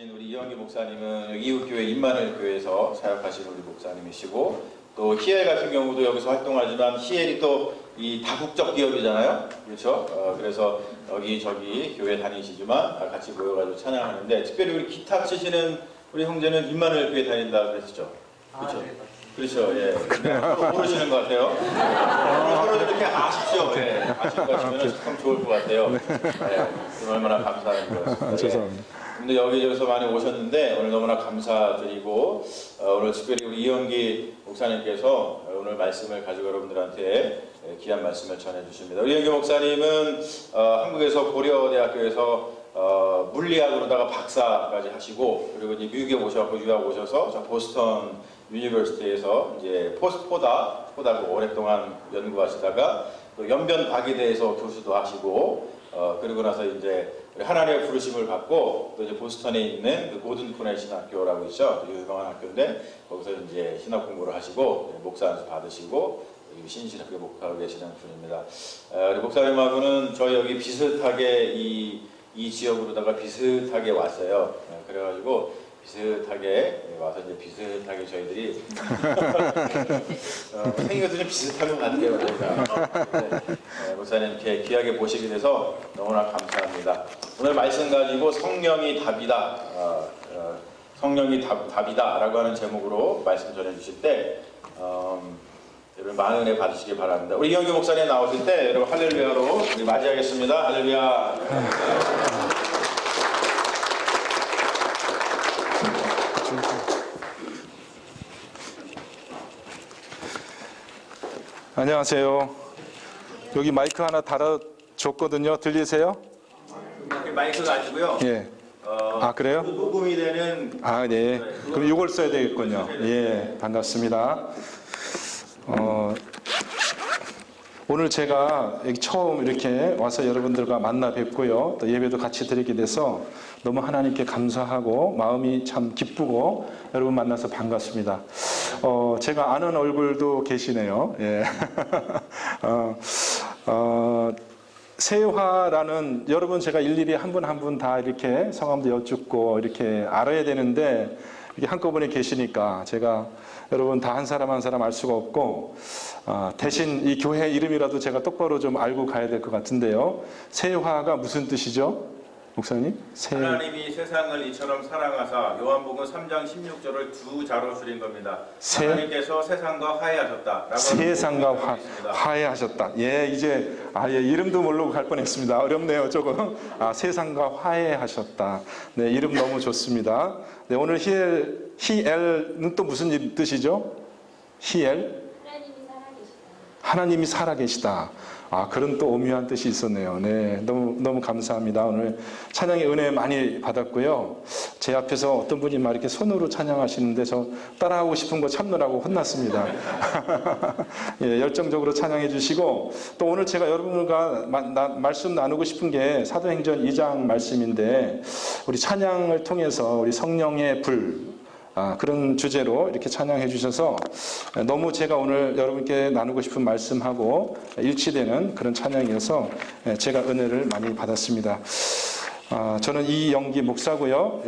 오신 우리 이영기 목사님은 여기 이웃교회 임마누엘교회에서 사역하시는 우리 목사님이시고, 또 히엘 같은 경우도 여기서 활동하지만 히엘이 또 이 다국적 기업이잖아요, 그렇죠? 그래서 여기저기 교회 다니시지만 같이 모여가지고 찬양하는데, 특별히 우리 기타 치시는 우리 형제는 임마누엘교회 다닌다 그랬었죠, 그렇죠? 네, 그렇죠, 예. 서로 모르시는 것 같아요. 서로 이렇게 아십시오. 예. 아시는 것 같으면 참 좋을 것 같아요. 예. 얼마나 감사한 거였습니다. 죄송합니다. 근데 여기저기서 많이 오셨는데 오늘 너무나 감사드리고, 오늘 특별히 우리 이영기 목사님께서 오늘 말씀을 가지고 여러분들한테 귀한 말씀을 전해주십니다. 우리 이영기 목사님은 한국에서 고려대학교에서 물리학으로다가 박사까지 하시고, 그리고 이제 미국에 오셔서 유학 오셔서 저 보스턴 유니버시티에서 이제 포스포다고 오랫동안 연구하시다가 또 연변과기대에서 교수도 하시고, 그리고 나서 이제 하나님의 부르심을 받고 또 이제 보스턴에 있는 그 고든 코넬 신학교라고 있죠. 유명한 학교인데 거기서 이제 신학 공부를 하시고 목사 안수 받으시고 신신학교 목회하고 계시는 분입니다. 우리 목사님하고는 저희 여기 비슷하게 이 지역으로다가 비슷하게 왔어요. 그래가지고 비슷하게 와서 이제 비슷하게 저희들이 생각도 좀 비슷한 것 같아요. 저희가. 목사님 이렇게 귀하게 모시게 돼서 너무나 감사합니다. 오늘 말씀 가지고 성령이 답이다, 성령이 답이다라고 하는 제목으로 말씀 전해주실 때 여러분 많은 은혜 받으시기 바랍니다. 우리 이영규 목사님 나오실 때 여러분 할렐루야로 우리 맞이하겠습니다. 할렐루야. 안녕하세요. 여기 마이크 하나 달아줬거든요. 들리세요? 마이크가 아니고요. 예. 아, 그래요? 녹음이 되는. 아, 네. 그럼 이걸 써야 되겠군요. 예, 반갑습니다. 오늘 제가 여기 처음 이렇게 와서 여러분들과 만나 뵙고요. 또 예배도 같이 드리게 돼서 너무 하나님께 감사하고 마음이 참 기쁘고 여러분 만나서 반갑습니다. 제가 아는 얼굴도 계시네요. 예. 세화라는, 여러분 제가 일일이 한 분 한 분 다 이렇게 성함도 여쭙고 이렇게 알아야 되는데 이렇게 한꺼번에 계시니까 제가 여러분 다 한 사람 한 사람 알 수가 없고, 대신 이 교회 이름이라도 제가 똑바로 좀 알고 가야 될 것 같은데요. 세화가 무슨 뜻이죠? 목사님? 하나님이 세상을 이처럼 사랑하사, 요한복음 3장 16절을 두 자로 줄인 겁니다. 하나님께서 세상과 화해하셨다. 세상과 화해하셨다. 예, 이제 예, 이름도 모르고 갈 뻔했습니다. 어렵네요, 조금. 세상과 화해하셨다. 네, 이름 너무 좋습니다. 네, 오늘 히엘은 또 무슨 뜻이죠? 히엘? 하나님이 살아계시다. 그런 또 오묘한 뜻이 있었네요. 네, 너무 감사합니다. 오늘 찬양의 은혜 많이 받았고요. 제 앞에서 어떤 분이 막 이렇게 손으로 찬양하시는데 저 따라하고 싶은 거 참느라고 혼났습니다. 예, 열정적으로 찬양해 주시고, 또 오늘 제가 여러분과 말씀 나누고 싶은 게 사도행전 2장 말씀인데, 우리 찬양을 통해서 우리 성령의 불, 그런 주제로 이렇게 찬양해 주셔서 너무 제가 오늘 여러분께 나누고 싶은 말씀하고 일치되는 그런 찬양이어서 제가 은혜를 많이 받았습니다. 저는 이영기 목사고요.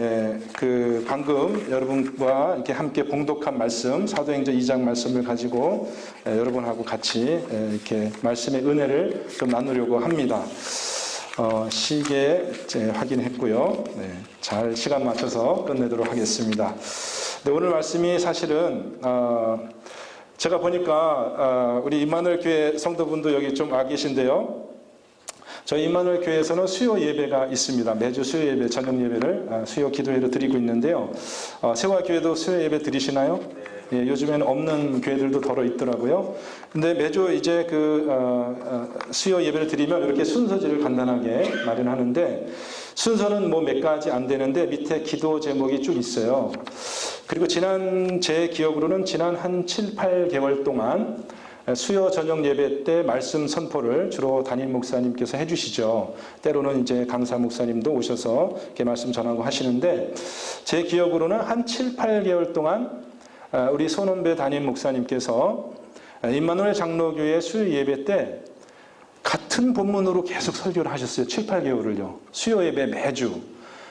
그 방금 여러분과 이렇게 함께 봉독한 말씀, 사도행전 2장 말씀을 가지고 여러분하고 같이 이렇게 말씀의 은혜를 좀 나누려고 합니다. 시계 확인했고요. 네, 잘 시간 맞춰서 끝내도록 하겠습니다. 네, 오늘 말씀이 사실은 제가 보니까 우리 임마누엘 교회 성도분도 여기 좀 와 계신데요. 저희 임마누엘 교회에서는 수요 예배가 있습니다. 매주 수요 예배, 저녁 예배를 수요 기도회로 드리고 있는데요. 세화 교회도 수요 예배 드리시나요? 예, 요즘에는 없는 교회들도 더러 있더라고요. 근데 매주 이제 수요 예배를 드리면 이렇게 순서지를 간단하게 마련하는데, 순서는 뭐 몇 가지 안 되는데 밑에 기도 제목이 쭉 있어요. 그리고 제 기억으로는 지난 한 7, 8개월 동안 수요 저녁 예배 때 말씀 선포를 주로 담임 목사님께서 해주시죠. 때로는 이제 강사 목사님도 오셔서 이렇게 말씀 전하고 하시는데, 제 기억으로는 한 7, 8개월 동안 우리 손원배 담임 목사님께서 임마누엘 장로교회 수요 예배 때 같은 본문으로 계속 설교를 하셨어요. 7, 8개월을요. 수요 예배 매주.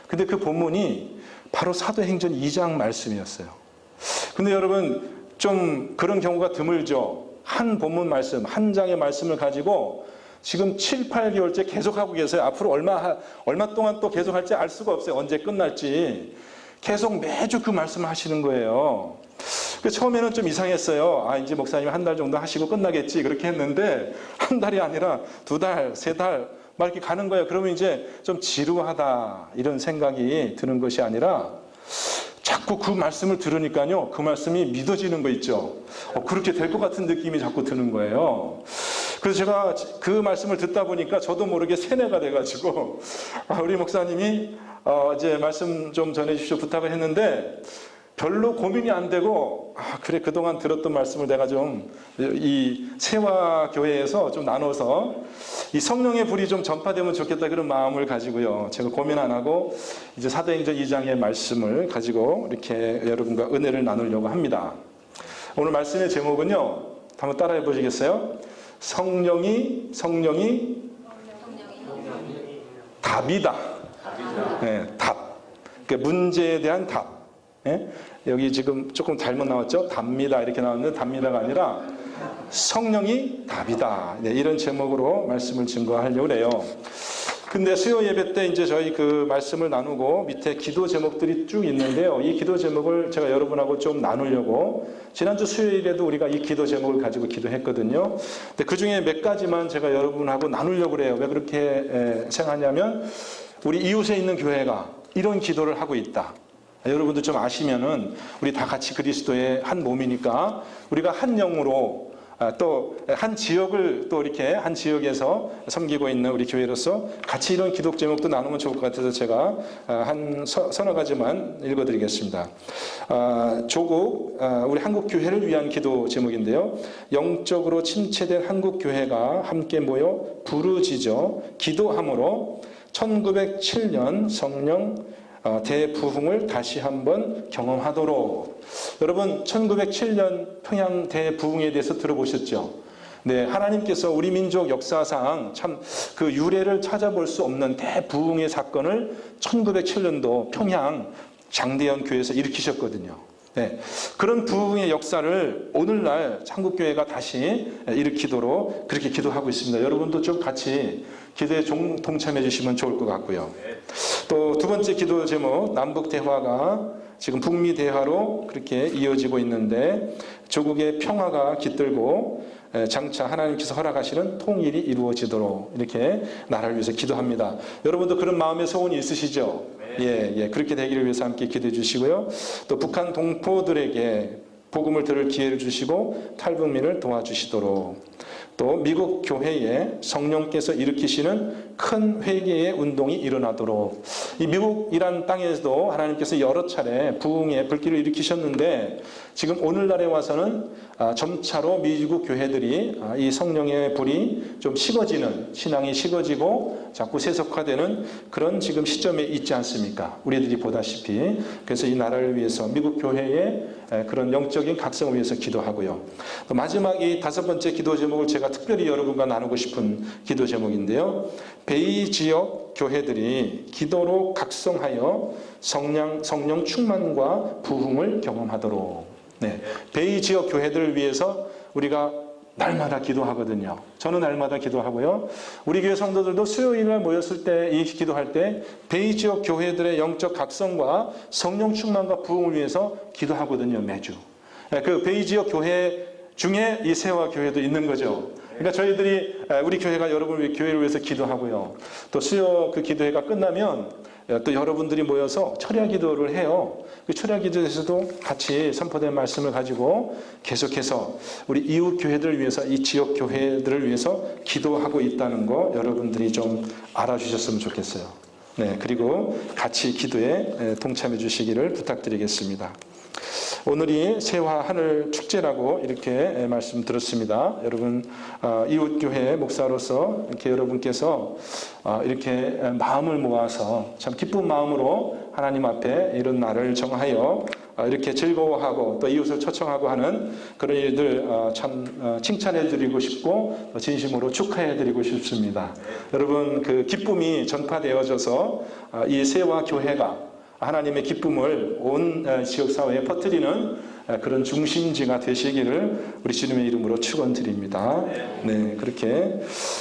근데 그 본문이 바로 사도행전 2장 말씀이었어요. 근데 여러분 좀 그런 경우가 드물죠. 한 본문 말씀, 한 장의 말씀을 가지고 지금 7, 8개월째 계속하고 계세요. 앞으로 얼마 동안 또 계속할지 알 수가 없어요. 언제 끝날지. 계속 매주 그 말씀을 하시는 거예요. 처음에는 좀 이상했어요. 이제 목사님 한 달 정도 하시고 끝나겠지. 그렇게 했는데 한 달이 아니라 2달, 3달 막 이렇게 가는 거예요. 그러면 이제 좀 지루하다 이런 생각이 드는 것이 아니라 자꾸 그 말씀을 들으니까요. 그 말씀이 믿어지는 거 있죠. 그렇게 될 것 같은 느낌이 자꾸 드는 거예요. 그래서 제가 그 말씀을 듣다 보니까 저도 모르게 세뇌가 돼가지고 우리 목사님이 이제 말씀 좀 전해주십시오 부탁을 했는데 별로 고민이 안 되고 그래 그동안 들었던 말씀을 내가 좀 이 세화교회에서 좀 나눠서 이 성령의 불이 좀 전파되면 좋겠다 그런 마음을 가지고요. 제가 고민 안 하고 이제 사도행전 2장의 말씀을 가지고 이렇게 여러분과 은혜를 나누려고 합니다. 오늘 말씀의 제목은요. 한번 따라해 보시겠어요? 성령이 답이다. 네, 답. 그러니까 문제에 대한 답. 예? 여기 지금 조금 잘못 나왔죠? 답니다. 이렇게 나왔는데 답니다가 아니라 성령이 답이다. 네, 이런 제목으로 말씀을 증거하려고 해요. 근데 수요 예배 때 이제 저희 그 말씀을 나누고 밑에 기도 제목들이 쭉 있는데요. 이 기도 제목을 제가 여러분하고 좀 나누려고 지난주 수요일에도 우리가 이 기도 제목을 가지고 기도했거든요. 근데 그 중에 몇 가지만 제가 여러분하고 나누려고 해요. 왜 그렇게 생각하냐면 우리 이웃에 있는 교회가 이런 기도를 하고 있다. 여러분들 좀 아시면은 우리 다 같이 그리스도의 한 몸이니까 우리가 한 영으로 또 한 지역을 또 이렇게 한 지역에서 섬기고 있는 우리 교회로서 같이 이런 기도 제목도 나누면 좋을 것 같아서 제가 한 서너 가지만 읽어드리겠습니다. 조국 우리 한국 교회를 위한 기도 제목인데요. 영적으로 침체된 한국 교회가 함께 모여 부르짖어 기도함으로 1907년 성령 대부흥을 다시 한번 경험하도록. 여러분 1907년 평양 대부흥에 대해서 들어보셨죠? 네, 하나님께서 우리 민족 역사상 참 그 유래를 찾아볼 수 없는 대부흥의 사건을 1907년도 평양 장대현 교회에서 일으키셨거든요. 네, 그런 부흥의 역사를 오늘날 한국교회가 다시 일으키도록 그렇게 기도하고 있습니다. 여러분도 좀 같이 기도에 동참해 주시면 좋을 것 같고요. 또 두 번째 기도 제목, 남북 대화가 지금 북미 대화로 그렇게 이어지고 있는데 조국의 평화가 깃들고 장차 하나님께서 허락하시는 통일이 이루어지도록 이렇게 나라를 위해서 기도합니다. 여러분도 그런 마음의 소원이 있으시죠? 예, 그렇게 되기를 위해서 함께 기도해 주시고요. 또 북한 동포들에게 복음을 들을 기회를 주시고 탈북민을 도와주시도록, 또 미국 교회에 성령께서 일으키시는 큰 회개의 운동이 일어나도록. 이 미국이란 땅에서도 하나님께서 여러 차례 부흥의 불길을 일으키셨는데 지금 오늘날에 와서는 점차로 미국 교회들이 이 성령의 불이 좀 식어지는, 신앙이 식어지고 자꾸 세속화되는 그런 지금 시점에 있지 않습니까? 우리들이 보다시피. 그래서 이 나라를 위해서 미국 교회의 그런 영적인 각성을 위해서 기도하고요. 또 마지막 이 다섯 번째 기도 제목을 제가 특별히 여러분과 나누고 싶은 기도 제목인데요. 베이 지역 교회들이 기도로 각성하여 성령 충만과 부흥을 경험하도록. 네, 베이 지역 교회들을 위해서 우리가 날마다 기도하거든요. 저는 날마다 기도하고요. 우리 교회 성도들도 수요일날 모였을 때 이 기도할 때 베이 지역 교회들의 영적 각성과 성령 충만과 부흥을 위해서 기도하거든요. 매주. 그 베이 지역 교회 중에 이 세화 교회도 있는 거죠. 그러니까 저희들이 우리 교회가 여러분의 교회를 위해서 기도하고요. 또 수요 그 기도회가 끝나면 또 여러분들이 모여서 철야 기도를 해요. 그 철야 기도에서도 같이 선포된 말씀을 가지고 계속해서 우리 이웃 교회들을 위해서, 이 지역 교회들을 위해서 기도하고 있다는 거 여러분들이 좀 알아주셨으면 좋겠어요. 네, 그리고 같이 기도에 동참해 주시기를 부탁드리겠습니다. 오늘이 세화 하늘 축제라고 이렇게 말씀 들었습니다. 여러분 이웃교회 목사로서 이렇게 여러분께서 이렇게 마음을 모아서 참 기쁜 마음으로 하나님 앞에 이런 날을 정하여 이렇게 즐거워하고 또 이웃을 초청하고 하는 그런 일들 참 칭찬해드리고 싶고 진심으로 축하해드리고 싶습니다. 여러분 그 기쁨이 전파되어져서 이 세화 교회가 하나님의 기쁨을 온 지역사회에 퍼뜨리는 그런 중심지가 되시기를 우리 주님의 이름으로 축원드립니다. 네, 그렇게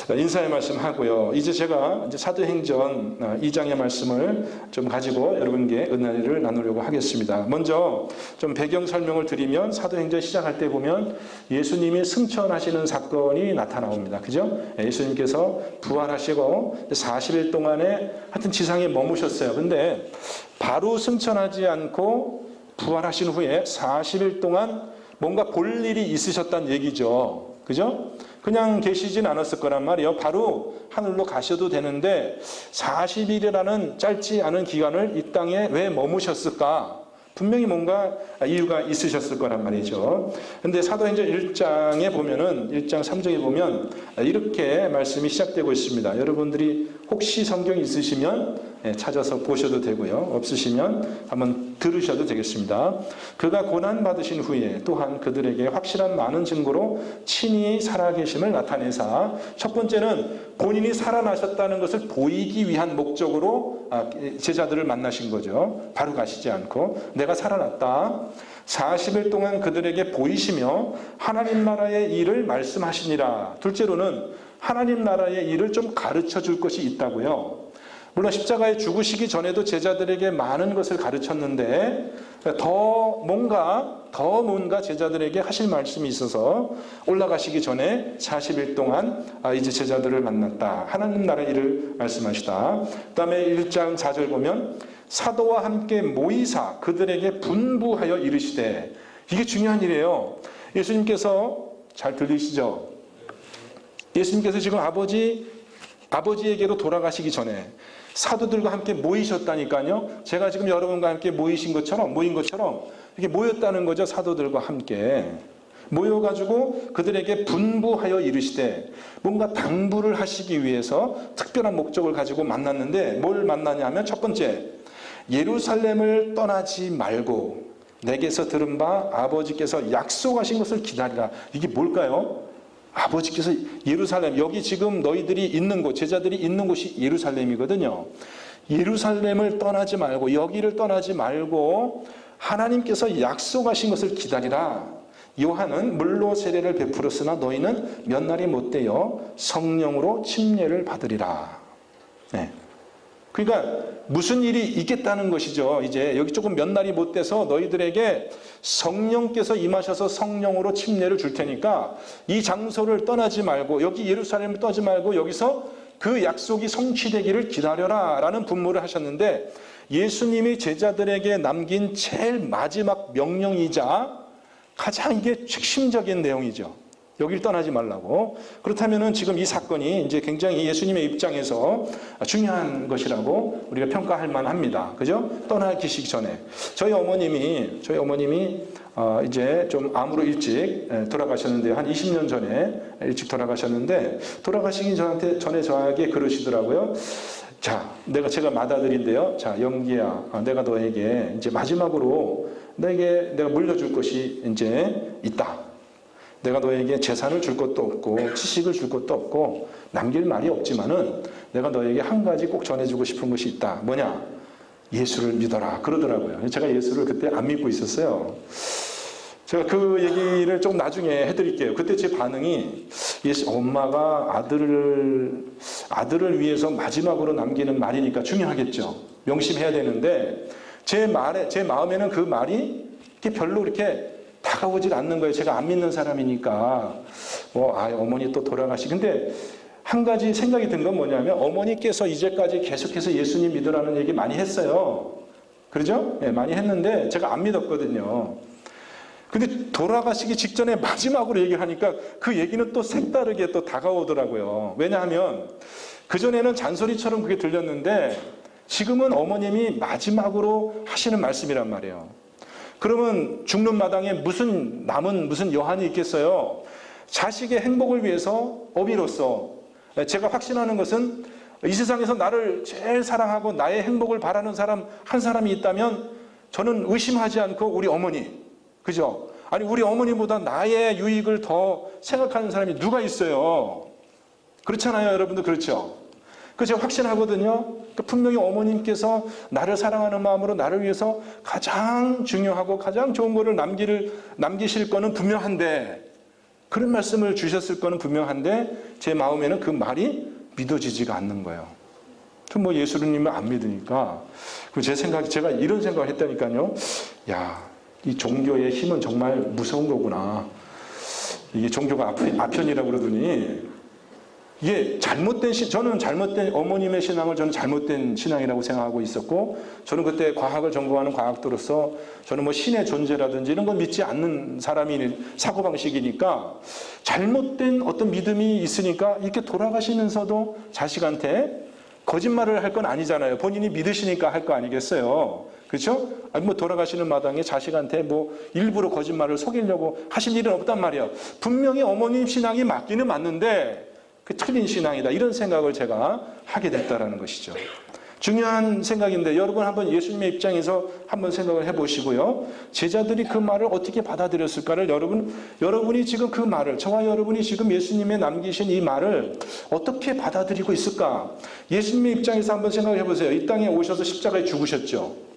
인사의 말씀하고요. 이제 제가 사도행전 2장의 말씀을 좀 가지고 여러분께 은혜를 나누려고 하겠습니다. 먼저 좀 배경 설명을 드리면 사도행전 시작할 때 보면 예수님이 승천하시는 사건이 나타나옵니다. 그죠? 예수님께서 부활하시고 40일 동안에 하여튼 지상에 머무셨어요. 근데 바로 승천하지 않고 부활하신 후에 40일 동안 뭔가 볼 일이 있으셨다는 얘기죠. 그죠? 그냥 계시진 않았을 거란 말이에요. 바로 하늘로 가셔도 되는데 40일이라는 짧지 않은 기간을 이 땅에 왜 머무셨을까? 분명히 뭔가 이유가 있으셨을 거란 말이죠. 근데 사도행전 1장에 보면은 1장 3절에 보면 이렇게 말씀이 시작되고 있습니다. 여러분들이 혹시 성경 있으시면 찾아서 보셔도 되고요. 없으시면 한번 들으셔도 되겠습니다. 그가 고난 받으신 후에 또한 그들에게 확실한 많은 증거로 친히 살아계심을 나타내사 첫 번째는 본인이 살아나셨다는 것을 보이기 위한 목적으로 제자들을 만나신 거죠. 바로 가시지 않고 내가 살아났다. 40일 동안 그들에게 보이시며 하나님 나라의 일을 말씀하시니라. 둘째로는 하나님 나라의 일을 좀 가르쳐 줄 것이 있다고요. 물론 십자가에 죽으시기 전에도 제자들에게 많은 것을 가르쳤는데 더 뭔가 제자들에게 하실 말씀이 있어서 올라가시기 전에 40일 동안 이제 제자들을 만났다. 하나님 나라의 일을 말씀하시다. 그 다음에 1장 4절 보면 사도와 함께 모이사 그들에게 분부하여 이르시되 이게 중요한 일이에요. 예수님께서 잘 들리시죠? 예수님께서 지금 아버지에게로 돌아가시기 전에 사도들과 함께 모이셨다니까요. 제가 지금 여러분과 함께 모인 것처럼 이렇게 모였다는 거죠. 사도들과 함께 모여가지고 그들에게 분부하여 이르시되 뭔가 당부를 하시기 위해서 특별한 목적을 가지고 만났는데 뭘 만나냐면 첫 번째 예루살렘을 떠나지 말고 내게서 들은 바 아버지께서 약속하신 것을 기다리라. 이게 뭘까요? 아버지께서 예루살렘, 여기 지금 너희들이 있는 곳, 제자들이 있는 곳이 예루살렘이거든요. 예루살렘을 떠나지 말고, 여기를 떠나지 말고 하나님께서 약속하신 것을 기다리라. 요한은 물로 세례를 베풀었으나 너희는 몇 날이 못되어 성령으로 침례를 받으리라. 네. 그러니까 무슨 일이 있겠다는 것이죠. 이제 여기 조금 몇 날이 못 돼서 너희들에게 성령께서 임하셔서 성령으로 침례를 줄 테니까 이 장소를 떠나지 말고 여기 예루살렘을 떠나지 말고 여기서 그 약속이 성취되기를 기다려라 라는 분모를 하셨는데 예수님이 제자들에게 남긴 제일 마지막 명령이자 가장 이게 핵심적인 내용이죠. 여길 떠나지 말라고. 그렇다면은 지금 이 사건이 이제 굉장히 예수님의 입장에서 중요한 것이라고 우리가 평가할 만합니다. 그죠? 떠나기시기 전에 저희 어머님이 이제 좀 암으로 일찍 돌아가셨는데 한 20년 전에 일찍 돌아가셨는데 돌아가시기 전에 저에게 그러시더라고요. 자, 제가 맏아들인데요. 자, 영기야, 내가 너에게 이제 마지막으로 내가 물려줄 것이 이제 있다. 내가 너에게 재산을 줄 것도 없고 지식을 줄 것도 없고 남길 말이 없지만은 내가 너에게 한 가지 꼭 전해주고 싶은 것이 있다. 뭐냐? 예수를 믿어라. 그러더라고요. 제가 예수를 그때 안 믿고 있었어요. 제가 그 얘기를 좀 나중에 해드릴게요. 그때 제 반응이 엄마가 아들을 위해서 마지막으로 남기는 말이니까 중요하겠죠. 명심해야 되는데 제 마음에는 그 말이 별로 이렇게 다가오질 않는 거예요. 제가 안 믿는 사람이니까 어머니 또 돌아가시. 근데 한 가지 생각이 든 건 뭐냐면 어머니께서 이제까지 계속해서 예수님 믿으라는 얘기 많이 했어요. 그러죠? 네, 많이 했는데 제가 안 믿었거든요. 근데 돌아가시기 직전에 마지막으로 얘기를 하니까 그 얘기는 또 색다르게 또 다가오더라고요. 왜냐하면 그전에는 잔소리처럼 그게 들렸는데 지금은 어머님이 마지막으로 하시는 말씀이란 말이에요. 그러면 죽는 마당에 남은 무슨 여한이 있겠어요? 자식의 행복을 위해서 어미로서 제가 확신하는 것은 이 세상에서 나를 제일 사랑하고 나의 행복을 바라는 사람 한 사람이 있다면 저는 의심하지 않고 우리 어머니, 그죠? 아니 우리 어머니보다 나의 유익을 더 생각하는 사람이 누가 있어요? 그렇잖아요, 여러분들. 그렇죠? 그 제가 확신하거든요. 분명히 어머님께서 나를 사랑하는 마음으로 나를 위해서 가장 중요하고 가장 좋은 거를 남기실 거는 분명한데, 그런 말씀을 주셨을 거는 분명한데 제 마음에는 그 말이 믿어지지가 않는 거예요. 뭐 예수님을 안 믿으니까 제가 이런 생각을 했다니까요. 야, 이 종교의 힘은 정말 무서운 거구나. 이게 종교가 아편이라고 그러더니 이게 저는 잘못된 어머님의 신앙을 저는 잘못된 신앙이라고 생각하고 있었고, 저는 그때 과학을 전공하는 과학도로서 저는 뭐 신의 존재라든지 이런 건 믿지 않는 사람이 사고방식이니까 잘못된 어떤 믿음이 있으니까 이렇게 돌아가시면서도 자식한테 거짓말을 할 건 아니잖아요. 본인이 믿으시니까 할 거 아니겠어요. 그렇죠? 아니 뭐 돌아가시는 마당에 자식한테 뭐 일부러 거짓말을 속이려고 하실 일은 없단 말이에요. 분명히 어머님 신앙이 맞기는 맞는데 그 틀린 신앙이다, 이런 생각을 제가 하게 됐다라는 것이죠. 중요한 생각인데 여러분 한번 예수님의 입장에서 한번 생각을 해보시고요. 제자들이 그 말을 어떻게 받아들였을까를 여러분이 지금 그 말을, 저와 여러분이 지금 예수님의 남기신 이 말을 어떻게 받아들이고 있을까? 예수님의 입장에서 한번 생각을 해보세요. 이 땅에 오셔서 십자가에 죽으셨죠.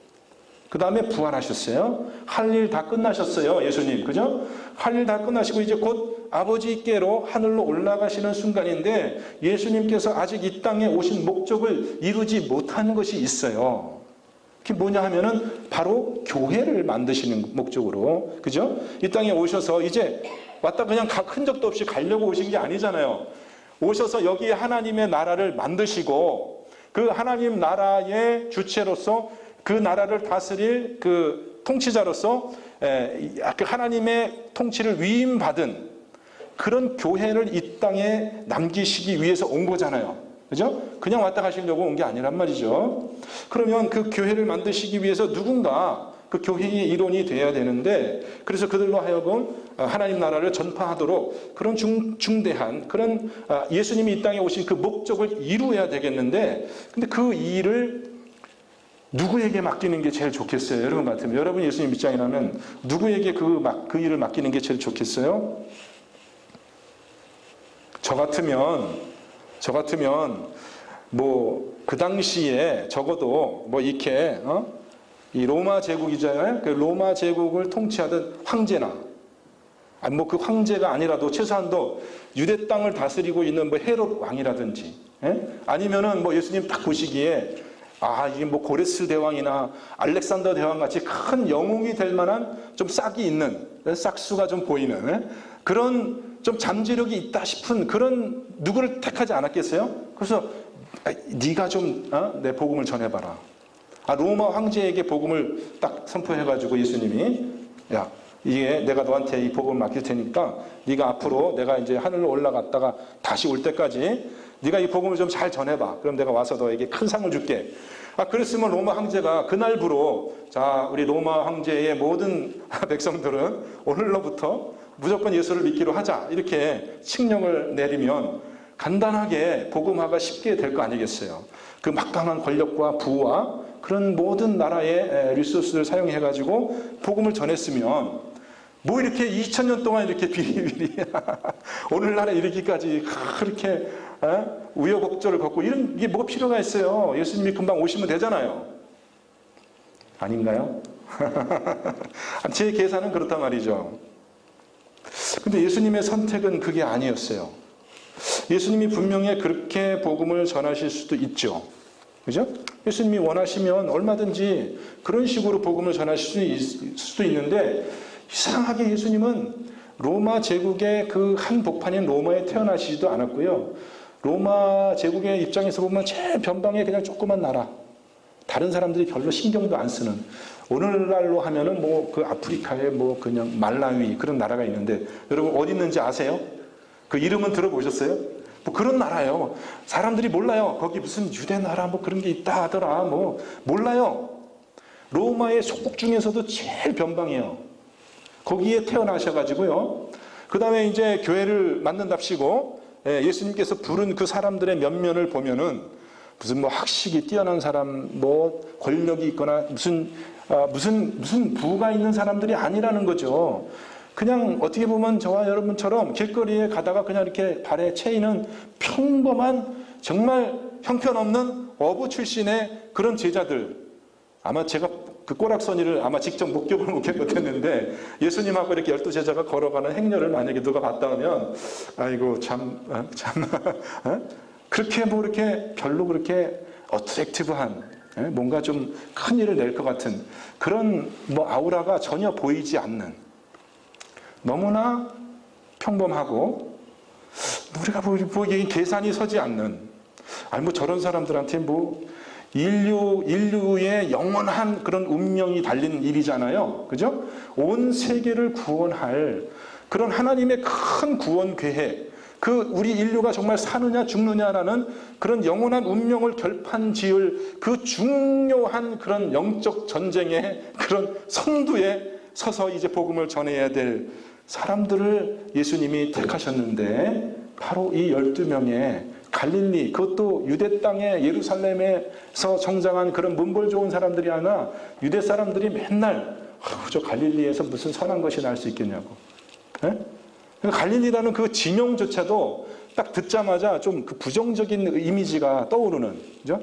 그 다음에 부활하셨어요. 할 일 다 끝나셨어요, 예수님. 그죠? 할 일 다 끝나시고 이제 곧 아버지께로 하늘로 올라가시는 순간인데, 예수님께서 아직 이 땅에 오신 목적을 이루지 못한 것이 있어요. 그게 뭐냐 하면은 바로 교회를 만드시는 목적으로. 그죠? 이 땅에 오셔서 이제 왔다 그냥 흔적도 없이 가려고 오신 게 아니잖아요. 오셔서 여기에 하나님의 나라를 만드시고, 그 하나님 나라의 주체로서 그 나라를 다스릴 그 통치자로서 그 하나님의 통치를 위임받은 그런 교회를 이 땅에 남기시기 위해서 온 거잖아요. 그죠? 그냥 왔다 가시려고 온 게 아니란 말이죠. 그러면 그 교회를 만드시기 위해서 누군가 그 교회의 일원이 돼야 되는데, 그래서 그들로 하여금 하나님 나라를 전파하도록 그런 중대한 그런 예수님이 이 땅에 오신 그 목적을 이루어야 되겠는데, 근데 그 일을 누구에게 맡기는 게 제일 좋겠어요? 여러분 같으면, 여러분 예수님 입장이라면 누구에게 그 일을 맡기는 게 제일 좋겠어요? 저 같으면 뭐 그 당시에 적어도 뭐 이렇게 이 로마 제국이잖아요. 그 로마 제국을 통치하던 황제나, 아니 뭐 그 황제가 아니라도 최소한도 유대 땅을 다스리고 있는 뭐 헤롯 왕이라든지, 아니면은 뭐 예수님 딱 보시기에 이게 뭐 고레스 대왕이나 알렉산더 대왕 같이 큰 영웅이 될 만한 좀 싹이 있는, 싹수가 좀 보이는 그런 좀 잠재력이 있다 싶은 그런 누구를 택하지 않았겠어요? 그래서 네가 좀 내 복음을 전해봐라. 로마 황제에게 복음을 딱 선포해가지고 예수님이, 야, 이게 내가 너한테 이 복음을 맡길 테니까 네가 앞으로 내가 이제 하늘로 올라갔다가 다시 올 때까지 네가 이 복음을 좀 잘 전해봐. 그럼 내가 와서 너에게 큰 상을 줄게. 그랬으면 로마 황제가 그날부로, 자, 우리 로마 황제의 모든 백성들은 오늘로부터 무조건 예수를 믿기로 하자, 이렇게 칙령을 내리면 간단하게 복음화가 쉽게 될 거 아니겠어요. 그 막강한 권력과 부와 그런 모든 나라의 리소스를 사용해가지고 복음을 전했으면, 뭐 이렇게 2000년 동안 이렇게 비리비리 오늘날에 이르기까지 그렇게 우여곡절을 걷고 이런 게 뭐가 필요가 있어요? 예수님이 금방 오시면 되잖아요. 아닌가요? 제 계산은 그렇단 말이죠. 근데 예수님의 선택은 그게 아니었어요. 예수님이 분명히 그렇게 복음을 전하실 수도 있죠. 그죠? 예수님이 원하시면 얼마든지 그런 식으로 복음을 전하실 수도 있는데, 이상하게 예수님은 로마 제국의 그 한복판인 로마에 태어나시지도 않았고요. 로마 제국의 입장에서 보면 제일 변방에 그냥 조그만 나라, 다른 사람들이 별로 신경도 안 쓰는, 오늘날로 하면은 뭐 그 아프리카에 뭐 그냥 말라위 그런 나라가 있는데, 여러분 어디 있는지 아세요? 그 이름은 들어보셨어요? 뭐 그런 나라예요. 사람들이 몰라요. 거기 무슨 유대 나라 뭐 그런 게 있다 하더라. 뭐 몰라요. 로마의 속국 중에서도 제일 변방이에요. 거기에 태어나셔가지고요. 그 다음에 이제 교회를 만든답시고, 예수님께서 부른 그 사람들의 면면을 보면은 무슨 뭐 학식이 뛰어난 사람, 뭐 권력이 있거나 무슨 부가 있는 사람들이 아니라는 거죠. 그냥 어떻게 보면 저와 여러분처럼 길거리에 가다가 그냥 이렇게 발에 채이는 평범한, 정말 형편없는 어부 출신의 그런 제자들, 아마 제가 그 꼬락서니를 아마 직접 목격을 못했는데 예수님하고 이렇게 12제자가 걸어가는 행렬을 만약에 누가 봤다 하면 아이고 참 그렇게 뭐 이렇게 별로 그렇게 어트랙티브한 뭔가 좀 큰 일을 낼 것 같은 그런 뭐 아우라가 전혀 보이지 않는, 너무나 평범하고 우리가 보기에 계산이 서지 않는, 아니 뭐 저런 사람들한테 뭐 인류의 영원한 그런 운명이 달린 일이잖아요. 그죠? 온 세계를 구원할 그런 하나님의 큰 구원 계획, 그 우리 인류가 정말 사느냐 죽느냐라는 그런 영원한 운명을 결판지을 그 중요한 그런 영적 전쟁의 그런 선두에 서서 이제 복음을 전해야 될 사람들을 예수님이 택하셨는데, 바로 이 12명의 갈릴리, 그것도 유대 땅에 예루살렘에서 정장한 그런 문벌 좋은 사람들이 아니라 유대 사람들이 맨날 저 갈릴리에서 무슨 선한 것이 날 수 있겠냐고. 갈릴리라는 그 지명조차도 딱 듣자마자 좀 그 부정적인 이미지가 떠오르는, 그죠?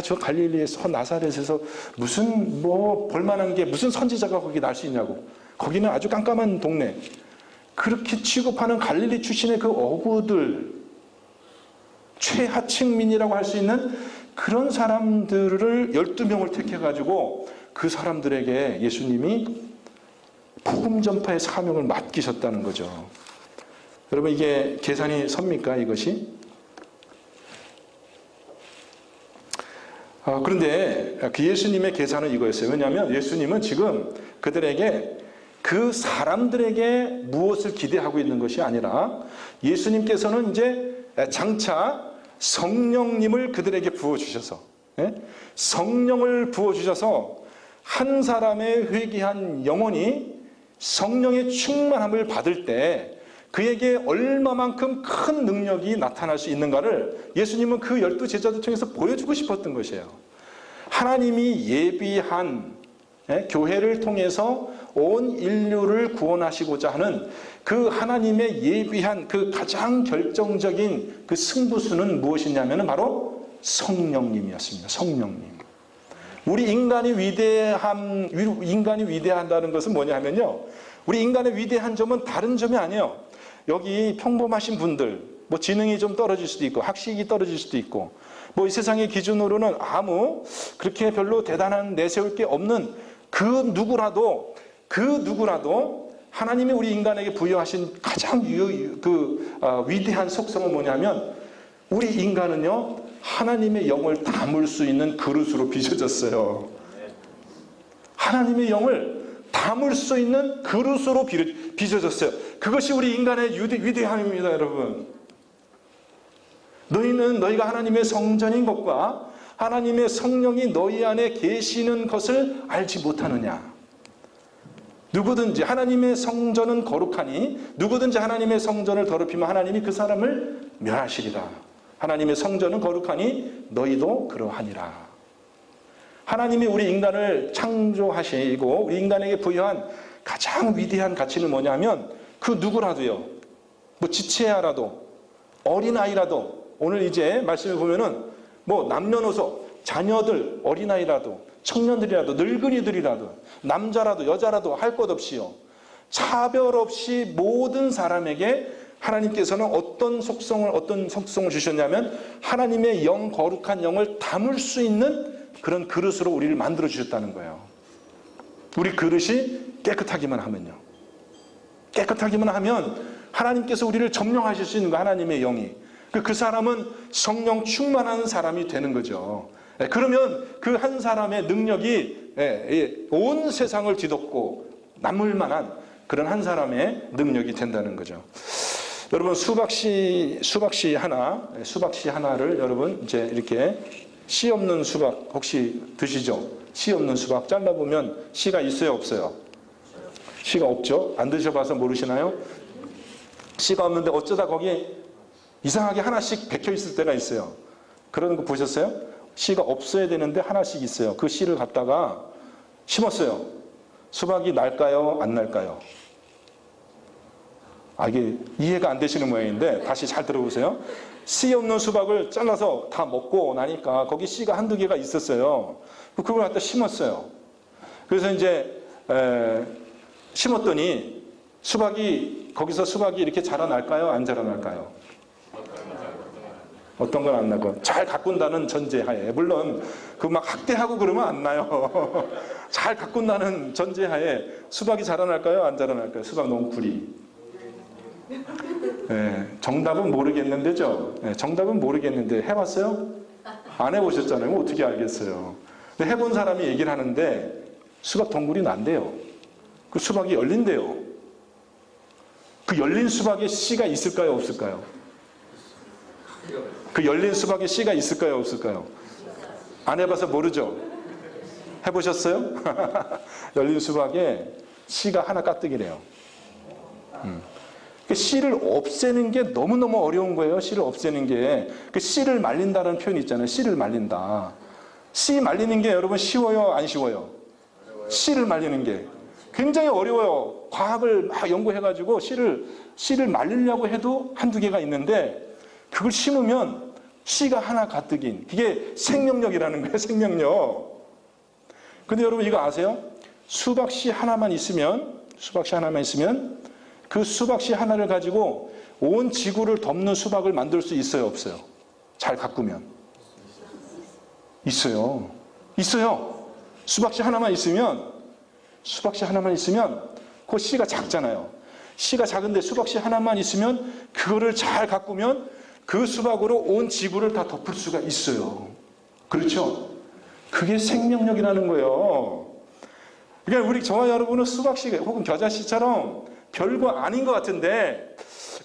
저 갈릴리에서 나사렛에서 무슨 뭐 볼만한 게 무슨 선지자가 거기 날 수 있냐고. 거기는 아주 깜깜한 동네. 그렇게 취급하는 갈릴리 출신의 그 어부들, 최하층민이라고 할 수 있는 그런 사람들을 12명을 택해가지고 그 사람들에게 예수님이 복음 전파의 사명을 맡기셨다는 거죠. 여러분, 이게 계산이 섭니까, 이것이? 그런데 그 예수님의 계산은 이거였어요. 왜냐하면 예수님은 지금 그들에게, 그 사람들에게 무엇을 기대하고 있는 것이 아니라 예수님께서는 이제 장차 성령님을 그들에게 부어주셔서, 성령을 부어주셔서 한 사람의 회개한 영혼이 성령의 충만함을 받을 때 그에게 얼마만큼 큰 능력이 나타날 수 있는가를 예수님은 그 12제자들 통해서 보여주고 싶었던 것이에요. 하나님이 예비한 교회를 통해서 온 인류를 구원하시고자 하는 그 하나님의 예비한 그 가장 결정적인 그 승부수는 무엇이냐면 바로 성령님이었습니다. 성령님. 우리 인간이 위대한다는 것은 뭐냐면요, 우리 인간의 위대한 점은 다른 점이 아니에요. 여기 평범하신 분들, 뭐 지능이 좀 떨어질 수도 있고 학식이 떨어질 수도 있고 뭐 이 세상의 기준으로는 아무 그렇게 별로 대단한 내세울 게 없는 그 누구라도 하나님이 우리 인간에게 부여하신 가장 위대한 속성은 뭐냐면, 우리 인간은요 하나님의 영을 담을 수 있는 그릇으로 빚어졌어요. 하나님의 영을 담을 수 있는 그릇으로 빚어졌어요. 그것이 우리 인간의 위대함입니다, 여러분. 너희가 하나님의 성전인 것과 하나님의 성령이 너희 안에 계시는 것을 알지 못하느냐. 누구든지 하나님의 성전은 거룩하니 누구든지 하나님의 성전을 더럽히면 하나님이 그 사람을 멸하시리라. 하나님의 성전은 거룩하니 너희도 그러하니라. 하나님이 우리 인간을 창조하시고 우리 인간에게 부여한 가장 위대한 가치는 뭐냐면, 그 누구라도요, 뭐 지체야라도 어린아이라도, 오늘 이제 말씀을 보면은 뭐 남녀노소, 자녀들, 어린아이라도 청년들이라도 늙은이들이라도 남자라도 여자라도 할 것 없이요, 차별 없이 모든 사람에게 하나님께서는 어떤 속성을 주셨냐면 하나님의 영, 거룩한 영을 담을 수 있는 그런 그릇으로 우리를 만들어 주셨다는 거예요. 우리 그릇이 깨끗하기만 하면요, 깨끗하기만 하면 하나님께서 우리를 점령하실 수 있는 거, 하나님의 영이. 그 사람은 성령 충만한 사람이 되는 거죠. 그러면 그 한 사람의 능력이 온 세상을 뒤덮고 남을 만한 그런 한 사람의 능력이 된다는 거죠. 여러분, 수박씨 하나를 여러분 이제 이렇게 씨 없는 수박 혹시 드시죠? 씨 없는 수박 잘라보면 씨가 있어요, 없어요? 씨가 없죠? 안 드셔봐서 모르시나요? 씨가 없는데 어쩌다 거기에 이상하게 하나씩 박혀 있을 때가 있어요. 그런 거 보셨어요? 씨가 없어야 되는데 하나씩 있어요. 그 씨를 갖다가 심었어요. 수박이 날까요? 안 날까요? 이게 이해가 안 되시는 모양인데 다시 잘 들어보세요. 씨 없는 수박을 잘라서 다 먹고 나니까 거기 씨가 한두 개가 있었어요. 그걸 갖다 심었어요. 그래서 이제 심었더니 거기서 수박이 이렇게 자라날까요? 안 자라날까요? 어떤 건 안 나고 잘 가꾼다는 전제하에, 물론 그 막 학대하고 그러면 안 나요. 잘 가꾼다는 전제하에 수박이 자라날까요? 안 자라날까요? 수박 농구리. 정답은 모르겠는데죠. 정답은 모르겠는데 해봤어요? 안 해보셨잖아요. 어떻게 알겠어요? 근데 해본 사람이 얘기를 하는데 수박 덩굴이 난대요. 그 수박이 열린대요. 그 열린 수박에 씨가 있을까요? 없을까요? 그 열린 수박에 씨가 있을까요? 없을까요? 안 해봐서 모르죠? 해보셨어요? 열린 수박에 씨가 하나 까뜩이래요. 그 씨를 없애는 게 너무너무 어려운 거예요. 씨를 없애는 게. 그 씨를 말린다는 표현이 있잖아요. 씨를 말린다. 씨 말리는 게 여러분 쉬워요? 안 쉬워요? 씨를 말리는 게 굉장히 어려워요. 과학을 막 연구해가지고 씨를 말리려고 해도 한두 개가 있는데 그걸 심으면 씨가 하나 가뜩인, 그게 생명력이라는 거예요. 생명력. 근데 여러분 이거 아세요? 수박씨 하나만 있으면 그 수박씨 하나를 가지고 온 지구를 덮는 수박을 만들 수 있어요? 없어요? 잘 가꾸면. 있어요. 수박씨 하나만 있으면 그 씨가 작잖아요. 씨가 작은데 수박씨 하나만 있으면 그거를 잘 가꾸면 그 수박으로 온 지구를 다 덮을 수가 있어요. 그렇죠? 그게 생명력이라는 거예요. 그러니까 저와 여러분은 수박씨 혹은 겨자씨처럼 별거 아닌 것 같은데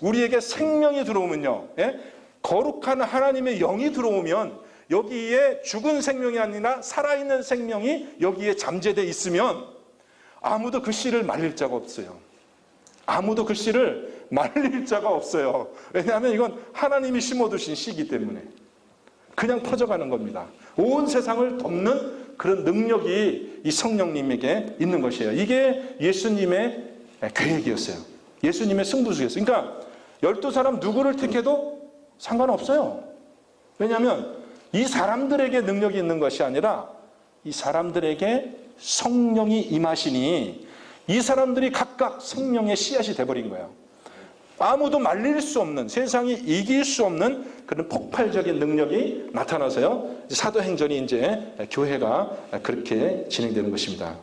우리에게 생명이 들어오면요, 거룩한 하나님의 영이 들어오면 여기에 죽은 생명이 아니라 살아있는 생명이 여기에 잠재되어 있으면 아무도 그 씨를 말릴 자가 없어요. 아무도 그 씨를 말릴 자가 없어요. 왜냐하면 이건 하나님이 심어두신 씨이기 때문에 그냥 퍼져가는 겁니다. 온 세상을 덮는 그런 능력이 이 성령님에게 있는 것이에요. 이게 예수님의 계획이었어요. 예수님의 승부수였어요. 그러니까 12사람 누구를 택해도 상관없어요. 왜냐하면 이 사람들에게 능력이 있는 것이 아니라 이 사람들에게 성령이 임하시니 이 사람들이 각각 성령의 씨앗이 돼버린 거예요. 아무도 말릴 수 없는, 세상이 이길 수 없는 그런 폭발적인 능력이 나타나서요, 사도행전이 이제 교회가 그렇게 진행되는 것입니다.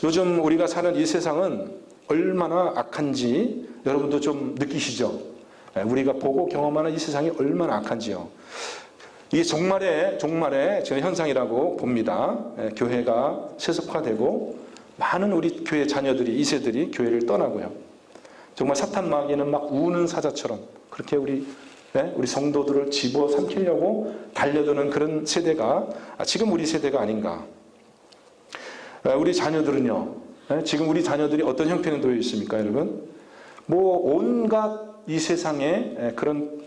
요즘 우리가 사는 이 세상은 얼마나 악한지 여러분도 좀 느끼시죠? 우리가 보고 경험하는 이 세상이 얼마나 악한지요. 이게 종말의 현상이라고 봅니다. 교회가 세속화되고 많은 우리 교회 자녀들이, 2세들이 교회를 떠나고요. 정말 사탄 마귀는 막 우는 사자처럼 그렇게 우리 성도들을 집어삼키려고 달려드는 그런 세대가 지금 우리 세대가 아닌가. 우리 자녀들은요, 지금 우리 자녀들이 어떤 형편에 놓여 있습니까, 여러분? 온갖 이 세상에 그런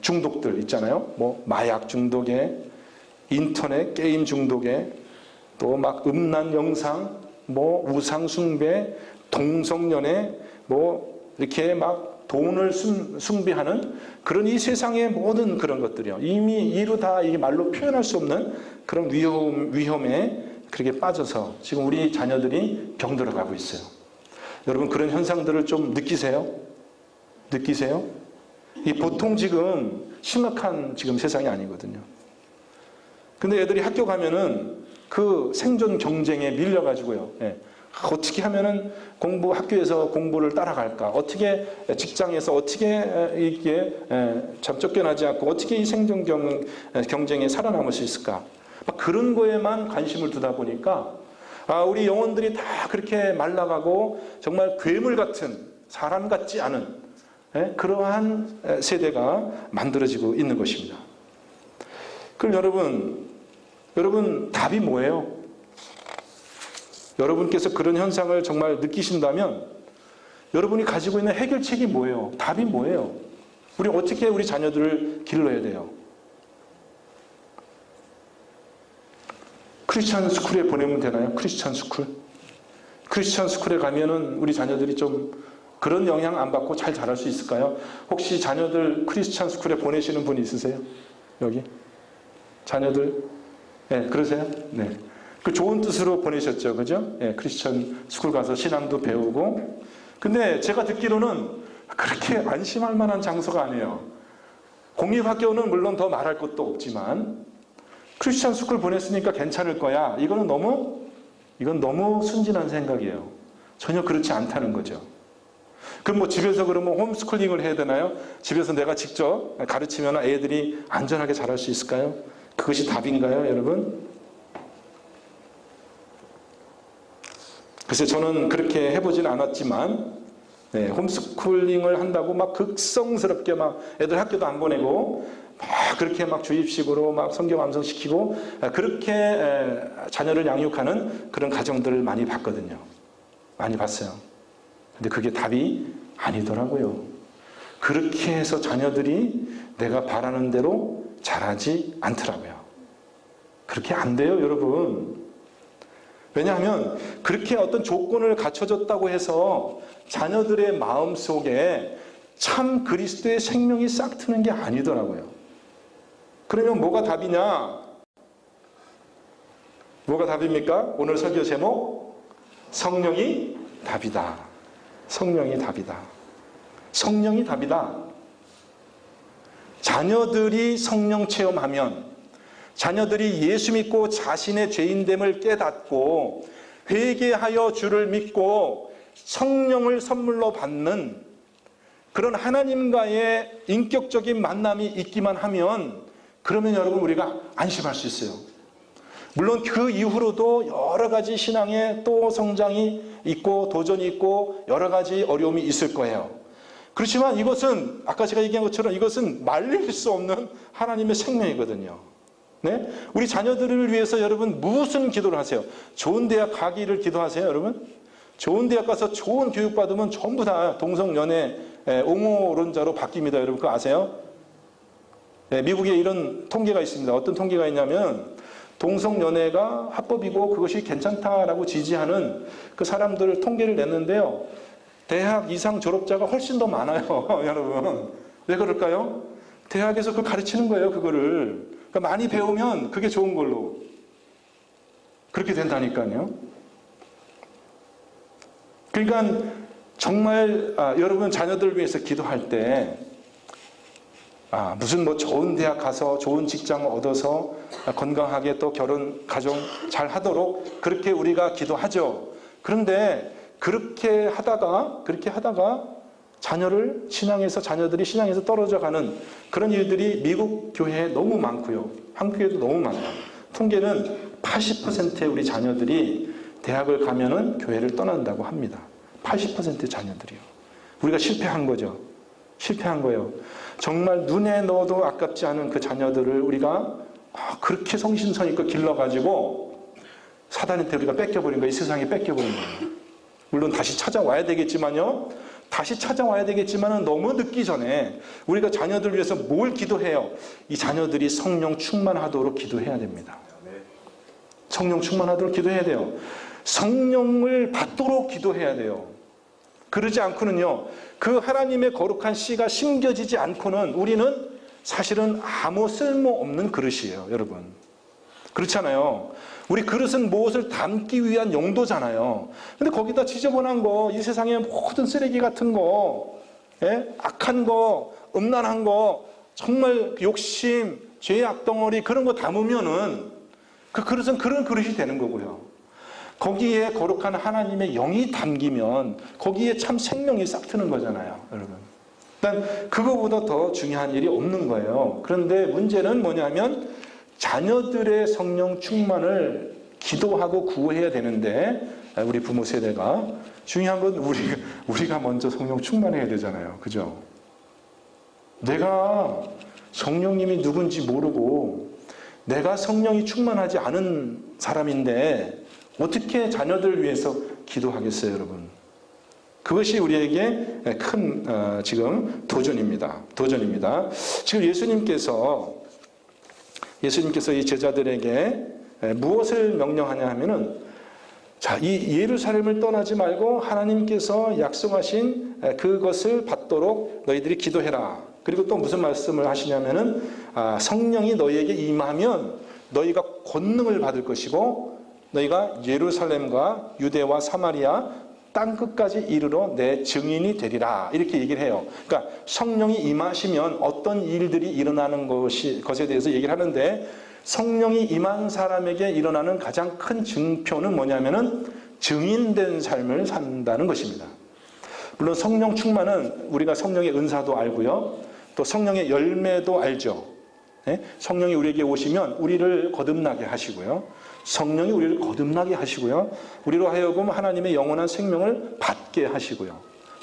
중독들 있잖아요. 마약 중독에, 인터넷 게임 중독에, 또 막 음란 영상, 우상 숭배, 동성연애, 이렇게 막 돈을 숭배하는 그런 이 세상의 모든 그런 것들이요. 이미 이루 다 이게 말로 표현할 수 없는 그런 위험에 그렇게 빠져서 지금 우리 자녀들이 병들어가고 있어요. 여러분 그런 현상들을 좀 느끼세요? 이 보통 지금 심각한 지금 세상이 아니거든요. 근데 애들이 학교 가면은 그 생존 경쟁에 밀려가지고요. 어떻게 하면은 학교에서 공부를 따라갈까? 어떻게 직장에서 어떻게 이게 참 쫓겨나지 않고 어떻게 이 생존 경쟁에 살아남을 수 있을까? 막 그런 거에만 관심을 두다 보니까 우리 영혼들이 다 그렇게 말라가고 정말 괴물 같은, 사람 같지 않은 그러한 세대가 만들어지고 있는 것입니다. 그럼 여러분 답이 뭐예요? 여러분께서 그런 현상을 정말 느끼신다면 여러분이 가지고 있는 해결책이 뭐예요? 답이 뭐예요? 우리 어떻게 우리 자녀들을 길러야 돼요? 크리스찬 스쿨에 보내면 되나요? 크리스찬 스쿨에 가면은 우리 자녀들이 좀 그런 영향 안 받고 잘 자랄 수 있을까요? 혹시 자녀들 크리스찬 스쿨에 보내시는 분이 있으세요? 여기? 자녀들? 네, 그러세요? 네. 그 좋은 뜻으로 보내셨죠, 그죠? 네, 크리스찬 스쿨 가서 신앙도 배우고. 근데 제가 듣기로는 그렇게 안심할 만한 장소가 아니에요. 공립학교는 물론 더 말할 것도 없지만, 크리스찬 스쿨 보냈으니까 괜찮을 거야. 이건 너무 순진한 생각이에요. 전혀 그렇지 않다는 거죠. 그럼 뭐 집에서 그러면 홈스쿨링을 해야 되나요? 집에서 내가 직접 가르치면 애들이 안전하게 자랄 수 있을까요? 그것이 답인가요, 여러분? 글쎄, 저는 그렇게 해보진 않았지만, 네, 홈스쿨링을 한다고 막 극성스럽게 막 애들 학교도 안 보내고, 막 그렇게 막 주입식으로 막 성경 암송시키고, 그렇게 자녀를 양육하는 그런 가정들을 많이 봤거든요. 많이 봤어요. 근데 그게 답이 아니더라고요. 그렇게 해서 자녀들이 내가 바라는 대로 자라지 않더라고요. 그렇게 안 돼요, 여러분. 왜냐하면 그렇게 어떤 조건을 갖춰줬다고 해서 자녀들의 마음 속에 참 그리스도의 생명이 싹 트는 게 아니더라고요. 그러면 뭐가 답이냐? 뭐가 답입니까? 오늘 설교 제목, 성령이 답이다. 성령이 답이다. 성령이 답이다. 자녀들이 성령 체험하면, 자녀들이 예수 믿고 자신의 죄인됨을 깨닫고 회개하여 주를 믿고 성령을 선물로 받는 그런 하나님과의 인격적인 만남이 있기만 하면, 그러면 여러분 우리가 안심할 수 있어요. 물론 그 이후로도 여러 가지 신앙의 또 성장이 있고 도전이 있고 여러 가지 어려움이 있을 거예요. 그렇지만 이것은 아까 제가 얘기한 것처럼 이것은 말릴 수 없는 하나님의 생명이거든요. 네? 우리 자녀들을 위해서 여러분 무슨 기도를 하세요? 좋은 대학 가기를 기도하세요, 여러분? 좋은 대학 가서 좋은 교육 받으면 전부 다 동성연애 옹호론자로 바뀝니다. 여러분 그거 아세요? 네, 미국에 이런 통계가 있습니다. 어떤 통계가 있냐면 동성연애가 합법이고 그것이 괜찮다라고 지지하는 그 사람들 통계를 냈는데요. 대학 이상 졸업자가 훨씬 더 많아요. 여러분. 왜 그럴까요? 대학에서 그걸 가르치는 거예요. 그거를. 그러니까 많이 배우면 그게 좋은 걸로. 그렇게 된다니까요. 그러니까 정말 여러분 자녀들 위해서 기도할 때 무슨 뭐 좋은 대학 가서 좋은 직장을 얻어서 건강하게 또 결혼, 가정 잘 하도록 그렇게 우리가 기도하죠. 그런데 그렇게 하다가 자녀들이 신앙에서 떨어져 가는 그런 일들이 미국 교회에 너무 많고요. 한국 교회도 너무 많아요. 통계는 80%의 우리 자녀들이 대학을 가면은 교회를 떠난다고 합니다. 80%의 자녀들이요. 우리가 실패한 거죠. 실패한 거예요. 정말 눈에 넣어도 아깝지 않은 그 자녀들을 우리가 그렇게 성심성의껏 길러가지고 사단한테 우리가 뺏겨버린 거예요. 이 세상에 뺏겨버린 거예요. 물론 다시 찾아와야 되겠지만요. 너무 늦기 전에 우리가 자녀들을 위해서 뭘 기도해요? 이 자녀들이 성령 충만하도록 기도해야 됩니다. 성령 충만하도록 기도해야 돼요. 성령을 받도록 기도해야 돼요. 그러지 않고는요, 그 하나님의 거룩한 씨가 심겨지지 않고는 우리는 사실은 아무 쓸모없는 그릇이에요, 여러분. 그렇잖아요. 우리 그릇은 무엇을 담기 위한 용도잖아요. 근데 거기다 지저분한 거, 이 세상의 모든 쓰레기 같은 거, 악한 거, 음란한 거, 정말 욕심, 죄의 악덩어리 그런 거 담으면은 그 그릇은 그런 그릇이 되는 거고요. 거기에 거룩한 하나님의 영이 담기면 거기에 참 생명이 싹 트는 거잖아요, 여러분. 일단 그거보다 더 중요한 일이 없는 거예요. 그런데 문제는 뭐냐면 자녀들의 성령 충만을 기도하고 구해야 되는데 우리 부모 세대가 중요한 건 우리가 먼저 성령 충만해야 되잖아요. 그죠? 내가 성령님이 누군지 모르고 내가 성령이 충만하지 않은 사람인데 어떻게 자녀들을 위해서 기도하겠어요, 여러분? 그것이 우리에게 큰 지금 도전입니다. 지금 예수님께서 이 제자들에게 무엇을 명령하냐 하면은, 자, 이 예루살렘을 떠나지 말고 하나님께서 약속하신 그것을 받도록 너희들이 기도해라. 그리고 또 무슨 말씀을 하시냐면은 성령이 너희에게 임하면 너희가 권능을 받을 것이고 너희가 예루살렘과 유대와 사마리아 땅끝까지 이르러 내 증인이 되리라. 이렇게 얘기를 해요. 그러니까 성령이 임하시면 어떤 일들이 일어나는 것에 대해서 얘기를 하는데, 성령이 임한 사람에게 일어나는 가장 큰 증표는 뭐냐면은 증인된 삶을 산다는 것입니다. 물론 성령 충만은 우리가 성령의 은사도 알고요, 또 성령의 열매도 알죠. 네? 성령이 우리에게 오시면 우리를 거듭나게 하시고요, 성령이 우리를 거듭나게 하시고요, 우리로 하여금 하나님의 영원한 생명을 받게 하시고요,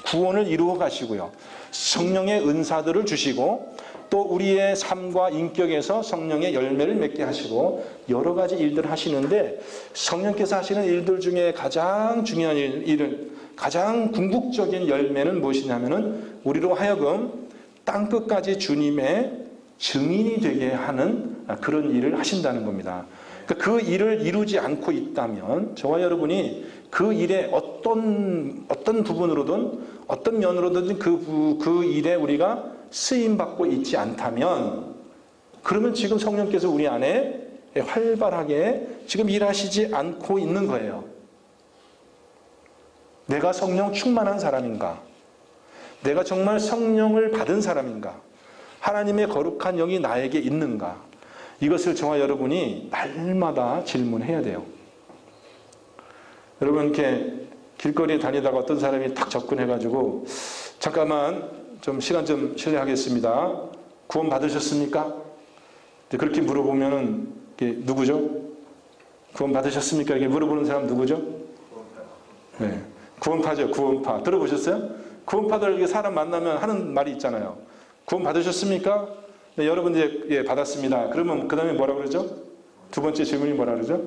구원을 이루어 가시고요, 성령의 은사들을 주시고 또 우리의 삶과 인격에서 성령의 열매를 맺게 하시고 여러 가지 일들을 하시는데, 성령께서 하시는 일들 중에 가장 중요한 일은, 가장 궁극적인 열매는 무엇이냐면은 우리로 하여금 땅끝까지 주님의 증인이 되게 하는 그런 일을 하신다는 겁니다. 그 일을 이루지 않고 있다면, 저와 여러분이 그 일의 어떤 부분으로든 어떤 면으로든 그 일에 우리가 쓰임받고 있지 않다면, 그러면 지금 성령께서 우리 안에 활발하게 지금 일하시지 않고 있는 거예요. 내가 성령 충만한 사람인가? 내가 정말 성령을 받은 사람인가? 하나님의 거룩한 영이 나에게 있는가? 이것을 저와 여러분이 날마다 질문해야 돼요. 여러분, 이렇게 길거리에 다니다가 어떤 사람이 탁 접근해가지고, 잠깐만 좀 시간 좀 실례하겠습니다. 구원 받으셨습니까? 그렇게 물어보면은 누구죠? 구원 받으셨습니까? 이렇게 물어보는 사람 누구죠? 네, 구원파죠. 구원파. 들어보셨어요? 구원파들 이렇게 사람 만나면 하는 말이 있잖아요. 구원 받으셨습니까? 네, 여러분 이제 받았습니다. 그러면 그 다음에 뭐라 그러죠? 두 번째 질문이 뭐라 그러죠?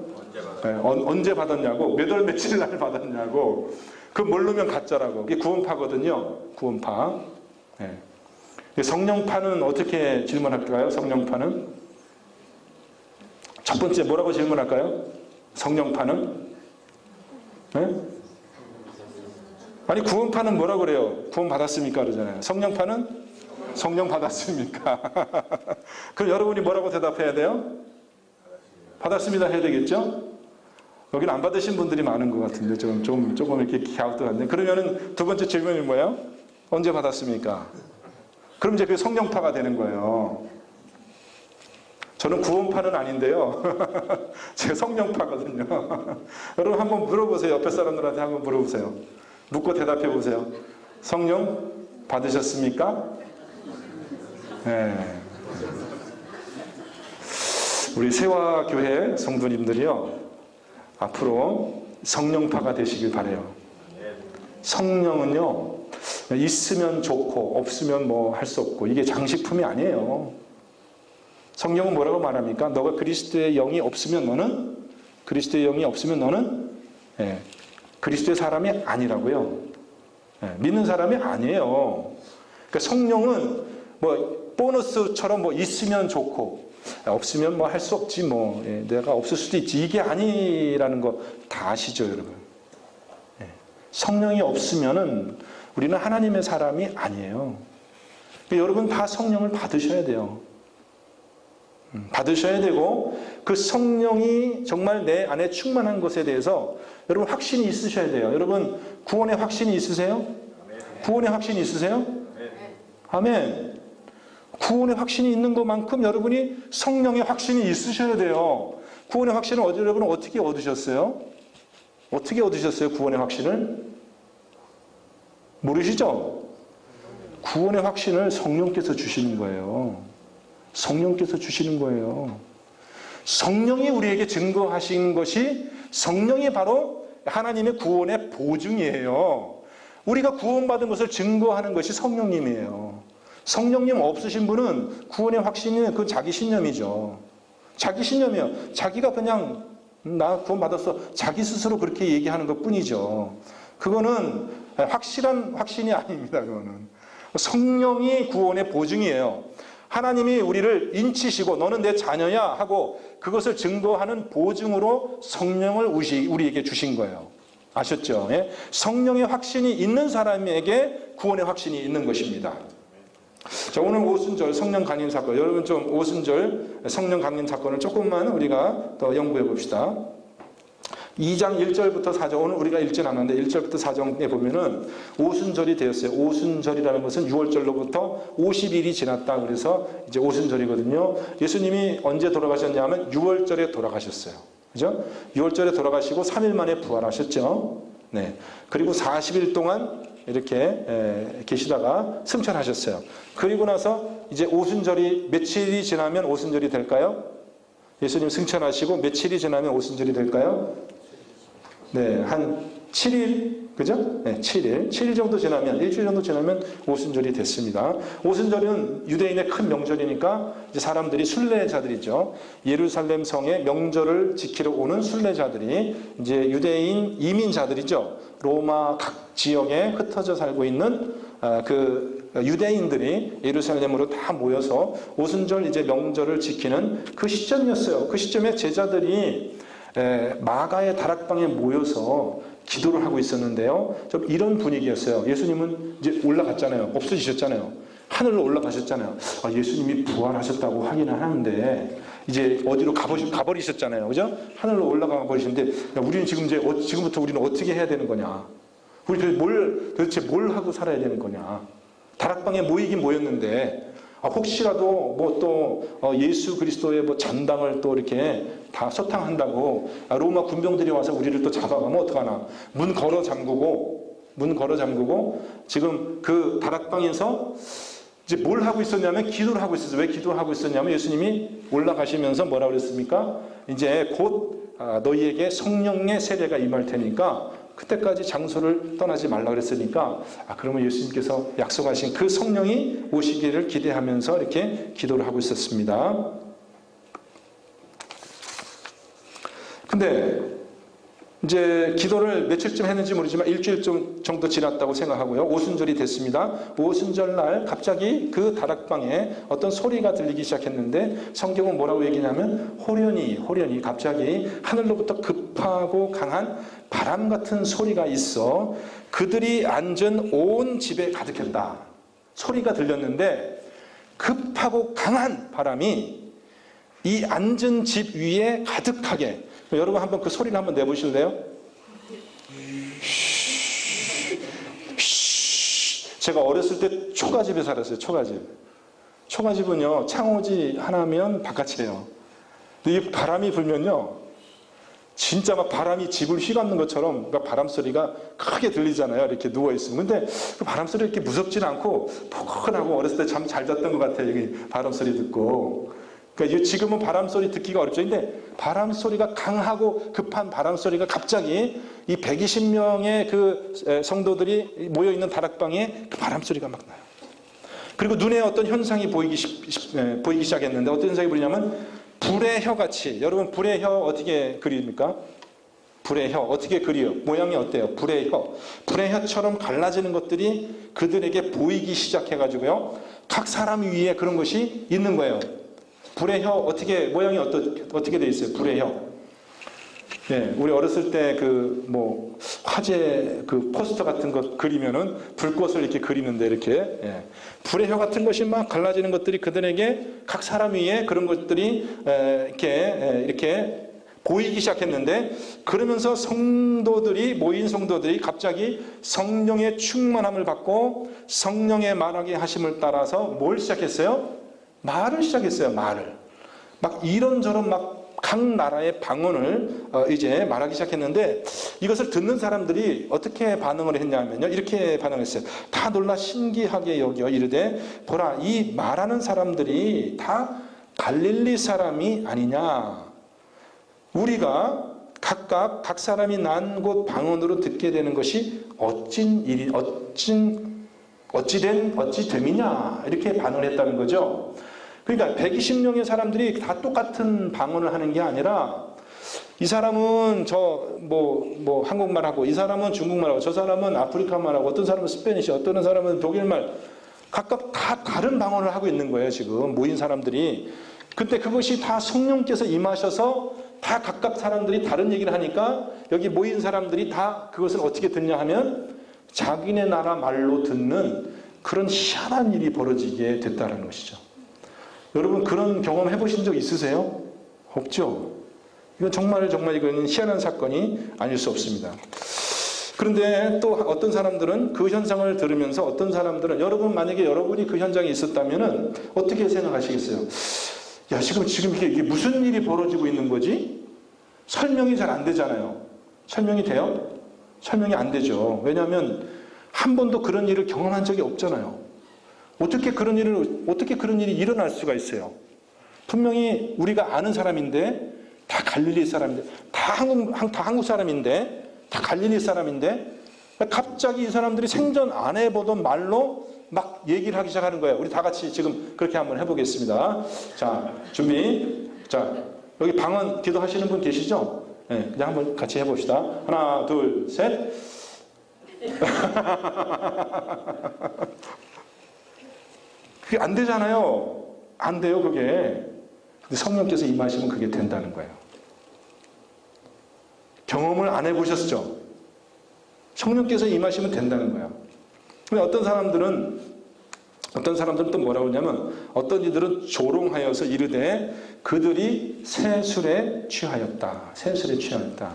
언제 받았냐고, 몇 월 며칠 날 받았냐고. 그 모르면 가짜라고. 이게 구원파거든요. 구원파. 네. 성령파는 어떻게 질문할까요? 성령파는 첫 번째 뭐라고 질문할까요? 성령파는? 네? 아니, 구원파는 뭐라고 그래요? 구원 받았습니까? 그러잖아요. 성령파는? 성령 받았습니까? 그럼 여러분이 뭐라고 대답해야 돼요? 받았습니다 해야 되겠죠? 여기는 안 받으신 분들이 많은 것 같은데 조금 이렇게 갸우뚱한데, 그러면은 두 번째 질문이 뭐예요? 언제 받았습니까? 그럼 이제 그게 성령파가 되는 거예요. 저는 구원파는 아닌데요. 제가 성령파거든요. 여러분 한번 물어보세요. 옆에 사람들한테 한번 물어보세요. 묻고 대답해 보세요. 성령 받으셨습니까? 네. 우리 세화교회 성도님들이요, 앞으로 성령파가 되시길 바라요. 성령은요, 있으면 좋고 없으면 뭐 할 수 없고, 이게 장식품이 아니에요. 성령은 뭐라고 말합니까? 너가 그리스도의 영이 없으면 너는, 그리스도의 영이 없으면 너는 그리스도의 사람이 아니라고요. 믿는 사람이 아니에요. 그러니까 성령은 뭐 보너스처럼 뭐 있으면 좋고 없으면 뭐 할 수 없지, 뭐 내가 없을 수도 있지, 이게 아니라는 거 다 아시죠, 여러분? 성령이 없으면은 우리는 하나님의 사람이 아니에요. 그러니까 여러분 다 성령을 받으셔야 돼요. 받으셔야 되고, 그 성령이 정말 내 안에 충만한 것에 대해서 여러분 확신이 있으셔야 돼요. 여러분 구원의 확신이 있으세요? 구원의 확신이 있으세요? 아멘. 구원의 확신이 있는 것만큼 여러분이 성령의 확신이 있으셔야 돼요. 구원의 확신을 여러분은 어떻게 얻으셨어요? 어떻게 얻으셨어요? 구원의 확신을? 모르시죠? 구원의 확신을 성령께서 주시는 거예요. 성령께서 주시는 거예요. 성령이 우리에게 증거하신 것이, 성령이 바로 하나님의 구원의 보증이에요. 우리가 구원받은 것을 증거하는 것이 성령님이에요. 성령님 없으신 분은 구원의 확신이 그건 자기 신념이죠. 자기 신념이에요. 자기가 그냥 나 구원받았어, 자기 스스로 그렇게 얘기하는 것 뿐이죠. 그거는 확실한 확신이 아닙니다. 그거는 성령이 구원의 보증이에요. 하나님이 우리를 인치시고 너는 내 자녀야 하고 그것을 증거하는 보증으로 성령을 우리에게 주신 거예요. 아셨죠? 예? 성령의 확신이 있는 사람에게 구원의 확신이 있는 것입니다. 자, 오늘 오순절 성령 강림 사건, 여러분 좀 오순절 성령 강림 사건을 조금만 우리가 더 연구해 봅시다. 2장 1절부터 4절, 오늘 우리가 읽진 않았는데 1절부터 4절에 보면은 오순절이 되었어요. 오순절이라는 것은 6월절로부터 50일이 지났다 그래서 이제 오순절이거든요. 예수님이 언제 돌아가셨냐면 6월절에 돌아가셨어요. 그죠? 6월절에 돌아가시고 3일 만에 부활하셨죠. 네. 그리고 40일 동안 이렇게 계시다가 승천하셨어요. 그리고 나서 이제 오순절이 며칠이 지나면 오순절이 될까요? 예수님 승천하시고 며칠이 지나면 오순절이 될까요? 네, 한 7일, 그죠? 네, 7일 정도 지나면, 일주일 정도 지나면 오순절이 됐습니다. 오순절은 유대인의 큰 명절이니까 이제 사람들이 순례자들이죠. 예루살렘 성의 명절을 지키러 오는 순례자들이 이제 유대인 이민자들이죠. 로마 각 지역에 흩어져 살고 있는 그 유대인들이 예루살렘으로 다 모여서 오순절 이제 명절을 지키는 그 시점이었어요. 그 시점에 제자들이 마가의 다락방에 모여서 기도를 하고 있었는데요. 좀 이런 분위기였어요. 예수님은 이제 올라갔잖아요. 없어지셨잖아요. 하늘로 올라가셨잖아요. 아, 예수님이 부활하셨다고 하기는 하는데 이제 어디로 가버리셨잖아요. 그죠? 하늘로 올라가 버리셨는데 우리는 지금 지금부터 우리는 어떻게 해야 되는 거냐? 우리 도대체 뭘 하고 살아야 되는 거냐? 다락방에 모이긴 모였는데 혹시라도 뭐 또 예수 그리스도의 뭐 전당을 또 이렇게 다 소탕한다고 로마 군병들이 와서 우리를 또 잡아가면 어떡하나? 문 걸어 잠그고 지금 그 다락방에서 이제 뭘 하고 있었냐면 기도를 하고 있었어요. 왜 기도하고 있었냐면 예수님이 올라가시면서 뭐라 그랬습니까? 이제 곧 너희에게 성령의 세례가 임할 테니까 그때까지 장소를 떠나지 말라 그랬으니까 그러면 예수님께서 약속하신 그 성령이 오시기를 기대하면서 이렇게 기도를 하고 있었습니다. 근데 이제 기도를 며칠쯤 했는지 모르지만 일주일 정도 지났다고 생각하고요. 오순절이 됐습니다. 오순절 날 갑자기 그 다락방에 어떤 소리가 들리기 시작했는데 성경은 뭐라고 얘기냐면 호련히 갑자기 하늘로부터 급하고 강한 바람 같은 소리가 있어 그들이 앉은 온 집에 가득했다. 소리가 들렸는데 급하고 강한 바람이 이 앉은 집 위에 가득하게. 여러분 한번 그 소리를 한번 내보실래요? 제가 어렸을 때 초가집에 살았어요. 초가집은요 창호지 하나면 바깥이에요. 근데 이 바람이 불면요 진짜 막 바람이 집을 휘감는 것처럼 그러니까 바람 소리가 크게 들리잖아요. 이렇게 누워 있으면. 근데 그 바람 소리 이렇게 무섭지는 않고 포근하고 어렸을 때 잠 잘 잤던 것 같아요. 여기 바람 소리 듣고. 그러니까 지금은 바람 소리 듣기가 어렵죠. 근데 바람 소리가 강하고 급한 바람 소리가 갑자기 이 120명의 그 성도들이 모여 있는 다락방에 그 바람 소리가 막 나요. 그리고 눈에 어떤 현상이 보이기 시작했는데 어떤 현상이 보이냐면 불의 혀같이. 여러분 불의 혀 어떻게 그립니까? 불의 혀 어떻게 그려요? 모양이 어때요? 불의 혀처럼 갈라지는 것들이 그들에게 보이기 시작해가지고요. 각 사람 위에 그런 것이 있는 거예요. 불의 혀 어떻게 모양이 어떻게 돼 있어요? 불의 혀. 예, 우리 어렸을 때 그 뭐 화재 그 포스터 같은 거 그리면은 불꽃을 이렇게 그리는데 이렇게 불의 혀 같은 것이 막 갈라지는 것들이 그들에게 각 사람 위에 그런 것들이 이렇게 보이기 시작했는데 그러면서 모인 성도들이 갑자기 성령의 충만함을 받고 성령의 말하게 하심을 따라서 뭘 시작했어요? 말을 시작했어요. 말을 막 이런저런 막 각 나라의 방언을 이제 말하기 시작했는데 이것을 듣는 사람들이 어떻게 반응을 했냐면요. 이렇게 반응했어요. 다 놀라 신기하게 여겨 이르되 보라 이 말하는 사람들이 다 갈릴리 사람이 아니냐. 우리가 각각 각 사람이 난 곳 방언으로 듣게 되는 것이 어찌 됨이냐 이렇게 반응을 했다는 거죠. 그러니까 120명의 사람들이 다 똑같은 방언을 하는 게 아니라 이 사람은 뭐 한국말하고 이 사람은 중국말하고 저 사람은 아프리카말하고 어떤 사람은 스페니시 어떤 사람은 독일말 각각 다 다른 방언을 하고 있는 거예요, 지금 모인 사람들이. 근데 그것이 다 성령께서 임하셔서 다 각각 사람들이 다른 얘기를 하니까 여기 모인 사람들이 다 그것을 어떻게 듣냐 하면 자기네 나라 말로 듣는 그런 희한한 일이 벌어지게 됐다는 것이죠. 여러분 그런 경험 해보신 적 있으세요? 없죠? 이건 정말 이건 희한한 사건이 아닐 수 없습니다. 그런데 또 어떤 사람들은 그 현상을 들으면서 어떤 사람들은 여러분 만약에 여러분이 그 현장에 있었다면은 어떻게 생각하시겠어요? 야 지금 이게 무슨 일이 벌어지고 있는 거지? 설명이 잘 안 되잖아요. 설명이 돼요? 설명이 안 되죠. 왜냐하면 한 번도 그런 일을 경험한 적이 없잖아요. 어떻게 그런 일이 일어날 수가 있어요? 분명히 우리가 아는 사람인데 다 갈릴리 사람인데 다 한국 사람인데 다 갈릴리 사람인데 갑자기 이 사람들이 생전 안 해보던 말로 막 얘기를 하기 시작하는 거예요. 우리 다 같이 지금 그렇게 한번 해보겠습니다. 자, 준비. 자, 여기 방언 기도하시는 분 계시죠? 네, 그냥 한번 같이 해봅시다. 하나, 둘, 셋. 그게 안 되잖아요. 안 돼요, 그게. 근데 성령께서 임하시면 그게 된다는 거예요. 경험을 안 해보셨죠? 성령께서 임하시면 된다는 거예요. 근데 어떤 사람들은 또 뭐라고 하냐면 어떤 이들은 조롱하여서 이르되 그들이 새 술에 취하였다. 새 술에 취하였다.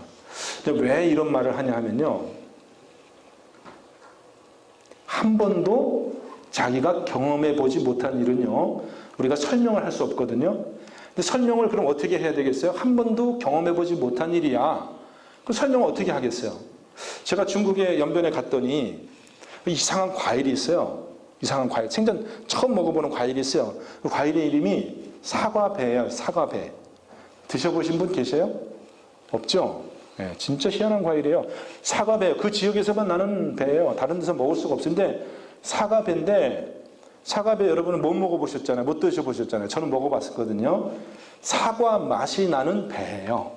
근데 왜 이런 말을 하냐 하면요. 한 번도 자기가 경험해 보지 못한 일은요. 우리가 설명을 할 수 없거든요. 근데 설명을 그럼 어떻게 해야 되겠어요? 한 번도 경험해 보지 못한 일이야. 그 설명을 어떻게 하겠어요? 제가 중국에 연변에 갔더니 이상한 과일이 있어요. 이상한 과일. 생전 처음 먹어보는 과일이 있어요. 그 과일의 이름이 사과배예요. 사과배. 드셔보신 분 계세요? 없죠? 네, 진짜 희한한 과일이에요. 사과배. 그 지역에서만 나는 배예요. 다른 데서 먹을 수가 없는데 사과배인데 사과배 여러분은 못 먹어보셨잖아요. 못 드셔보셨잖아요. 저는 먹어봤었거든요. 사과 맛이 나는 배예요.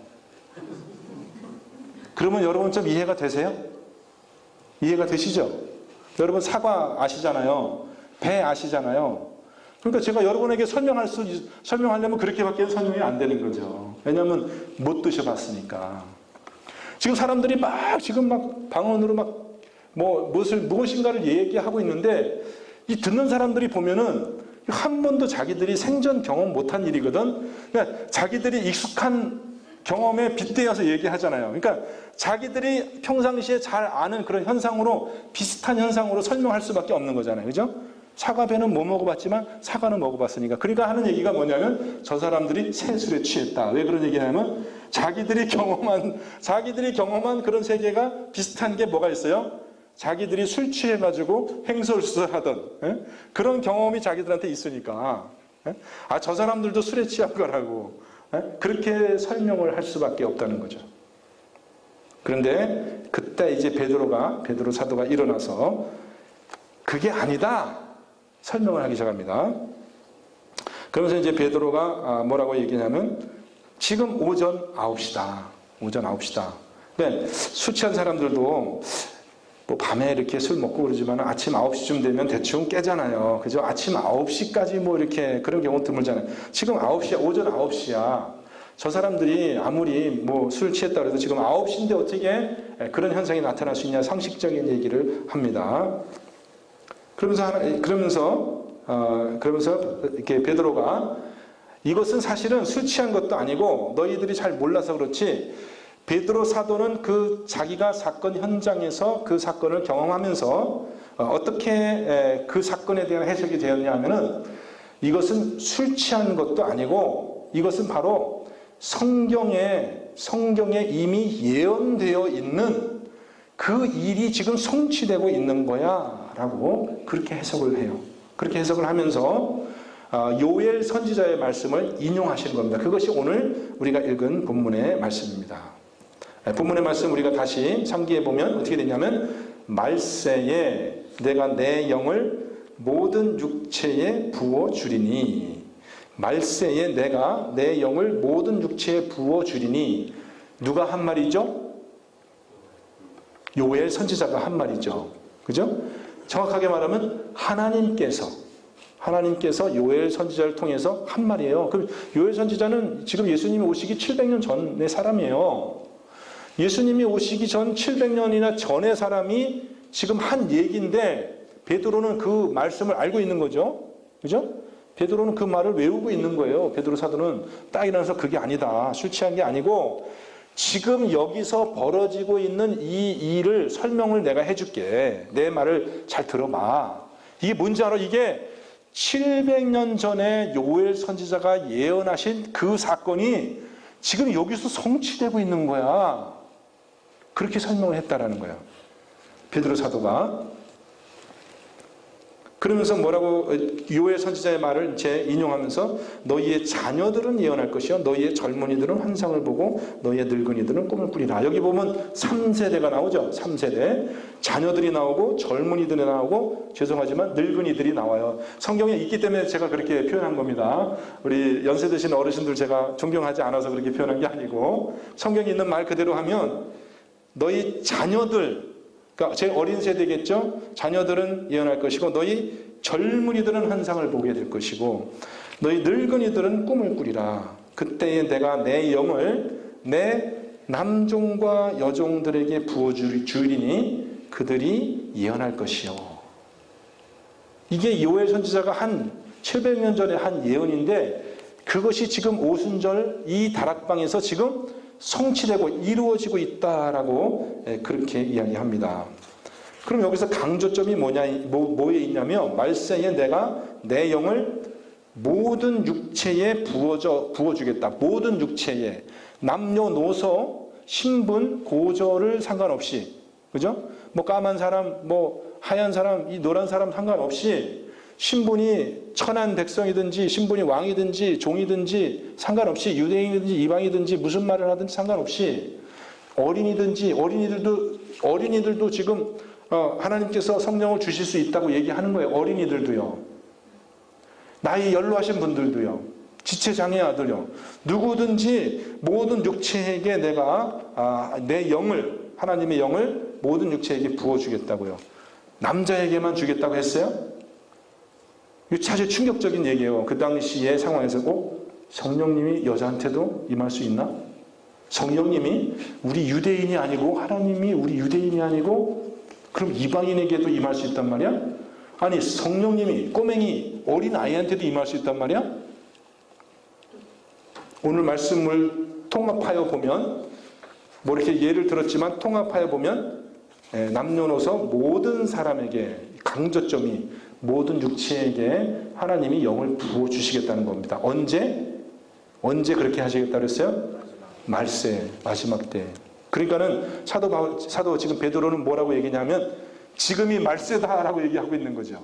그러면 여러분 좀 이해가 되세요? 이해가 되시죠? 여러분 사과 아시잖아요. 배 아시잖아요. 그러니까 제가 여러분에게 설명하려면 그렇게밖에 설명이 안 되는 거죠. 왜냐하면 못 드셔봤으니까. 지금 사람들이 막 방언으로 무엇인가를 얘기하고 있는데 이 듣는 사람들이 보면은 한 번도 자기들이 생전 경험 못한 일이거든. 그러니까 자기들이 익숙한 경험에 빗대어서 얘기하잖아요. 그러니까 자기들이 평상시에 잘 아는 그런 현상으로 비슷한 현상으로 설명할 수밖에 없는 거잖아요. 그죠? 사과배는 못 먹어봤지만 사과는 먹어봤으니까. 그러니까 하는 얘기가 뭐냐면 저 사람들이 새술에 취했다. 왜 그런 얘기냐면 자기들이 경험한 그런 세계가 비슷한 게 뭐가 있어요? 자기들이 술 취해가지고 횡설수설하던 그런 경험이 자기들한테 있으니까 저 사람들도 술에 취한 거라고 그렇게 설명을 할 수밖에 없다는 거죠. 그런데 그때 이제 베드로 사도가 일어나서 그게 아니다 설명을 하기 시작합니다. 그러면서 이제 베드로가 뭐라고 얘기냐면 지금 오전 9시다. 오전 9시다. 네, 술 취한 사람들도 밤에 이렇게 술 먹고 그러지만 아침 9시쯤 되면 대충 깨잖아요. 그죠? 아침 9시까지 이렇게 그런 경우 드물잖아요. 지금 9시야. 오전 9시야. 저 사람들이 아무리 술 취했다 그래도 지금 9시인데 어떻게 그런 현상이 나타날 수 있냐 상식적인 얘기를 합니다. 그러면서 이렇게 베드로가 이것은 사실은 술 취한 것도 아니고 너희들이 잘 몰라서 그렇지 베드로 사도는 자기가 사건 현장에서 그 사건을 경험하면서 어떻게 그 사건에 대한 해석이 되었냐 하면은 이것은 술 취한 것도 아니고 이것은 바로 성경에 이미 예언되어 있는 그 일이 지금 성취되고 있는 거야 라고 그렇게 해석을 해요. 그렇게 해석을 하면서 요엘 선지자의 말씀을 인용하시는 겁니다. 그것이 오늘 우리가 읽은 본문의 말씀입니다. 본문의 말씀 우리가 다시 상기해 보면 어떻게 되냐면 말세에 내가 내 영을 모든 육체에 부어 주리니 말세에 내가 내 영을 모든 육체에 부어 주리니 누가 한 말이죠? 요엘 선지자가 한 말이죠. 그죠? 정확하게 말하면 하나님께서 요엘 선지자를 통해서 한 말이에요. 그럼 요엘 선지자는 지금 예수님이 오시기 700년 전의 사람이에요. 예수님이 오시기 전 700년이나 전의 사람이 지금 한 얘기인데 베드로는 그 말씀을 알고 있는 거죠. 그죠? 베드로는 그 말을 외우고 있는 거예요. 베드로 사도는 딱 일어나서 그게 아니다. 술 취한 게 아니고 지금 여기서 벌어지고 있는 이 일을 설명을 내가 해줄게. 내 말을 잘 들어봐. 이게 뭔지 알아? 이게 700년 전에 요엘 선지자가 예언하신 그 사건이 지금 여기서 성취되고 있는 거야. 그렇게 설명을 했다라는 거야. 베드로 사도가. 그러면서 뭐라고 요엘 선지자의 말을 제 인용하면서 너희의 자녀들은 예언할 것이요 너희의 젊은이들은 환상을 보고 너희의 늙은이들은 꿈을 꾸리라. 여기 보면 3세대가 나오죠. 3세대. 자녀들이 나오고 젊은이들이 나오고 죄송하지만 늙은이들이 나와요. 성경에 있기 때문에 제가 그렇게 표현한 겁니다. 우리 연세 드신 어르신들 제가 존경하지 않아서 그렇게 표현한 게 아니고 성경에 있는 말 그대로 하면 너희 자녀들, 그러니까 제일 어린 세대겠죠. 자녀들은 예언할 것이고 너희 젊은이들은 환상을 보게 될 것이고 너희 늙은이들은 꿈을 꾸리라. 그때에 내가 내 영을 내 남종과 여종들에게 부어주리니 그들이 예언할 것이요. 이게 요엘 선지자가 한 700년 전에 한 예언인데 그것이 지금 오순절 이 다락방에서 지금 성취되고 이루어지고 있다라고 그렇게 이야기합니다. 그럼 여기서 강조점이 뭐에 있냐면 말세에 내가 내 영을 모든 육체에 부어주겠다. 모든 육체에 남녀노소 신분 고저를 상관없이, 그죠? 뭐 까만 사람, 뭐 하얀 사람, 이 노란 사람 상관없이 신분이 천한 백성이든지 신분이 왕이든지 종이든지 상관없이 유대인이든지 이방이든지 무슨 말을 하든지 상관없이 어린이든지 어린이들도 지금 하나님께서 성령을 주실 수 있다고 얘기하는 거예요. 어린이들도요. 나이 연로하신 분들도요. 지체장애 아들요. 누구든지 모든 육체에게 내가 내 영을 하나님의 영을 모든 육체에게 부어주겠다고요. 남자에게만 주겠다고 했어요? 이거 사실 충격적인 얘기예요. 그 당시의 상황에서 성령님이 여자한테도 임할 수 있나? 성령님이 우리 유대인이 아니고 하나님이 우리 유대인이 아니고 그럼 이방인에게도 임할 수 있단 말이야? 아니 성령님이 꼬맹이 어린 아이한테도 임할 수 있단 말이야? 오늘 말씀을 통합하여 보면 뭐 이렇게 예를 들었지만 통합하여 보면 남녀노소 모든 사람에게 강조점이 모든 육체에게 하나님이 영을 부어주시겠다는 겁니다. 언제 그렇게 하시겠다고 했어요? 말세, 마지막 때. 그러니까는 사도 지금 베드로는 뭐라고 얘기냐면 지금이 말세다라고 얘기하고 있는 거죠.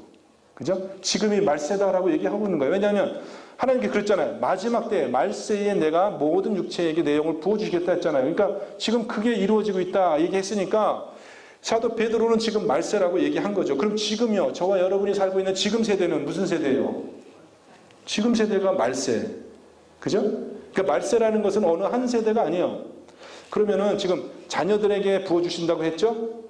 그죠? 지금이 말세다라고 얘기하고 있는 거예요. 왜냐하면 하나님께 그랬잖아요. 마지막 때 말세에 내가 모든 육체에게 내 영을 부어주시겠다 했잖아요. 그러니까 지금 그게 이루어지고 있다 얘기했으니까 사도 베드로는 지금 말세라고 얘기한 거죠. 그럼 지금요, 저와 여러분이 살고 있는 지금 세대는 무슨 세대예요? 지금 세대가 말세. 그죠? 그러니까 말세라는 것은 어느 한 세대가 아니에요. 그러면은 지금 자녀들에게 부어주신다고 했죠?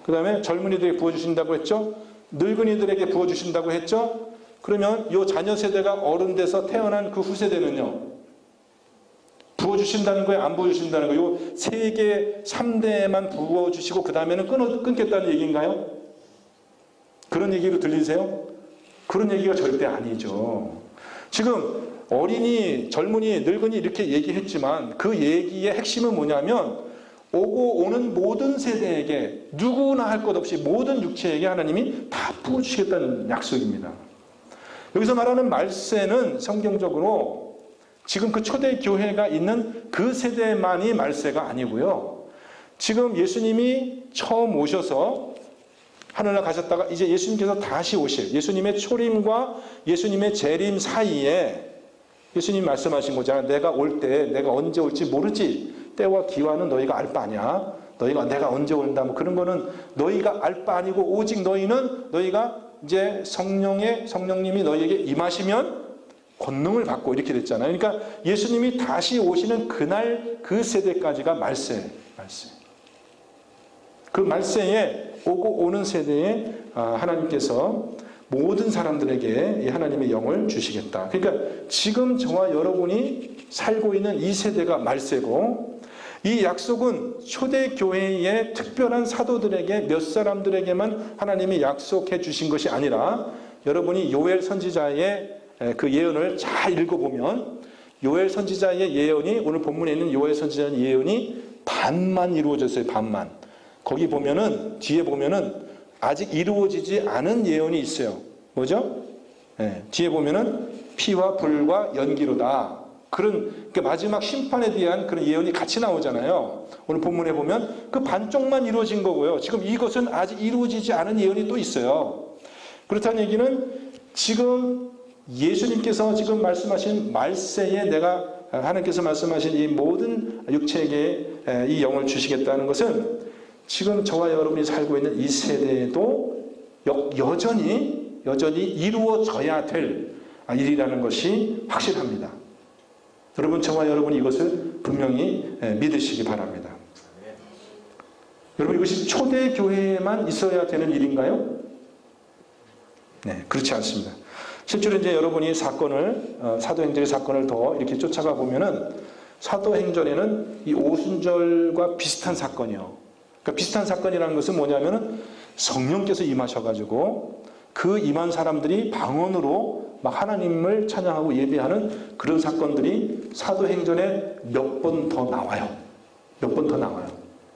그 다음에 젊은이들에게 부어주신다고 했죠? 늙은이들에게 부어주신다고 했죠? 그러면 이 자녀 세대가 어른 돼서 태어난 그 후세대는요? 부어주신다는 거예요? 안 부어주신다는 거예요? 요 세계 3대만 부어주시고 그 다음에는 끊겠다는 얘기인가요? 그런 얘기로 들리세요? 그런 얘기가 절대 아니죠. 지금 어린이, 젊은이, 늙은이 이렇게 얘기했지만 그 얘기의 핵심은 뭐냐면 오고 오는 모든 세대에게 누구나 할 것 없이 모든 육체에게 하나님이 다 부어주시겠다는 약속입니다. 여기서 말하는 말세는 성경적으로 지금 그 초대 교회가 있는 그 세대만이 말세가 아니고요. 지금 예수님이 처음 오셔서 하늘나라 가셨다가 이제 예수님께서 다시 오실 예수님의 초림과 예수님의 재림 사이에 예수님이 말씀하신 거잖아요. 내가 올 때 내가 언제 올지 모르지. 때와 기와는 너희가 알 바 아니야. 내가 언제 온다 뭐 그런 거는 너희가 알 바 아니고 오직 너희가 이제 성령님이 너희에게 임하시면 권능을 받고 이렇게 됐잖아요. 그러니까 예수님이 다시 오시는 그날 그 세대까지가 말세. 그 말세에 오고 오는 세대에 하나님께서 모든 사람들에게 이 하나님의 영을 주시겠다. 그러니까 지금 저와 여러분이 살고 있는 이 세대가 말세고, 이 약속은 초대교회의 특별한 사도들에게 몇 사람들에게만 하나님이 약속해 주신 것이 아니라, 여러분이 요엘 선지자의 그 예언을 잘 읽어보면 요엘 선지자의 예언이, 오늘 본문에 있는 요엘 선지자의 예언이 반만 이루어졌어요. 반만. 거기 보면은, 뒤에 보면은 아직 이루어지지 않은 예언이 있어요. 뭐죠? 뒤에 보면은 피와 불과 연기로다. 그러니까 마지막 심판에 대한 그런 예언이 같이 나오잖아요. 오늘 본문에 보면 그 반쪽만 이루어진 거고요. 지금 이것은 아직 이루어지지 않은 예언이 또 있어요. 그렇다는 얘기는 지금 예수님께서 지금 말씀하신 말세에 내가, 하나님께서 말씀하신 이 모든 육체에게 이 영을 주시겠다는 것은 지금 저와 여러분이 살고 있는 이 세대에도 여전히 이루어져야 될 일이라는 것이 확실합니다. 여러분, 저와 여러분이 이것을 분명히 믿으시기 바랍니다. 여러분, 이것이 초대교회에만 있어야 되는 일인가요? 네, 그렇지 않습니다. 실제로 이제 여러분이 사도행전의 사건을 더 이렇게 쫓아가 보면은, 사도행전에는 이 오순절과 비슷한 사건이요. 그러니까 비슷한 사건이라는 것은 뭐냐면은 성령께서 임하셔가지고 그 임한 사람들이 방언으로 막 하나님을 찬양하고 예배하는 그런 사건들이 사도행전에 몇 번 더 나와요. 몇 번 더 나와요.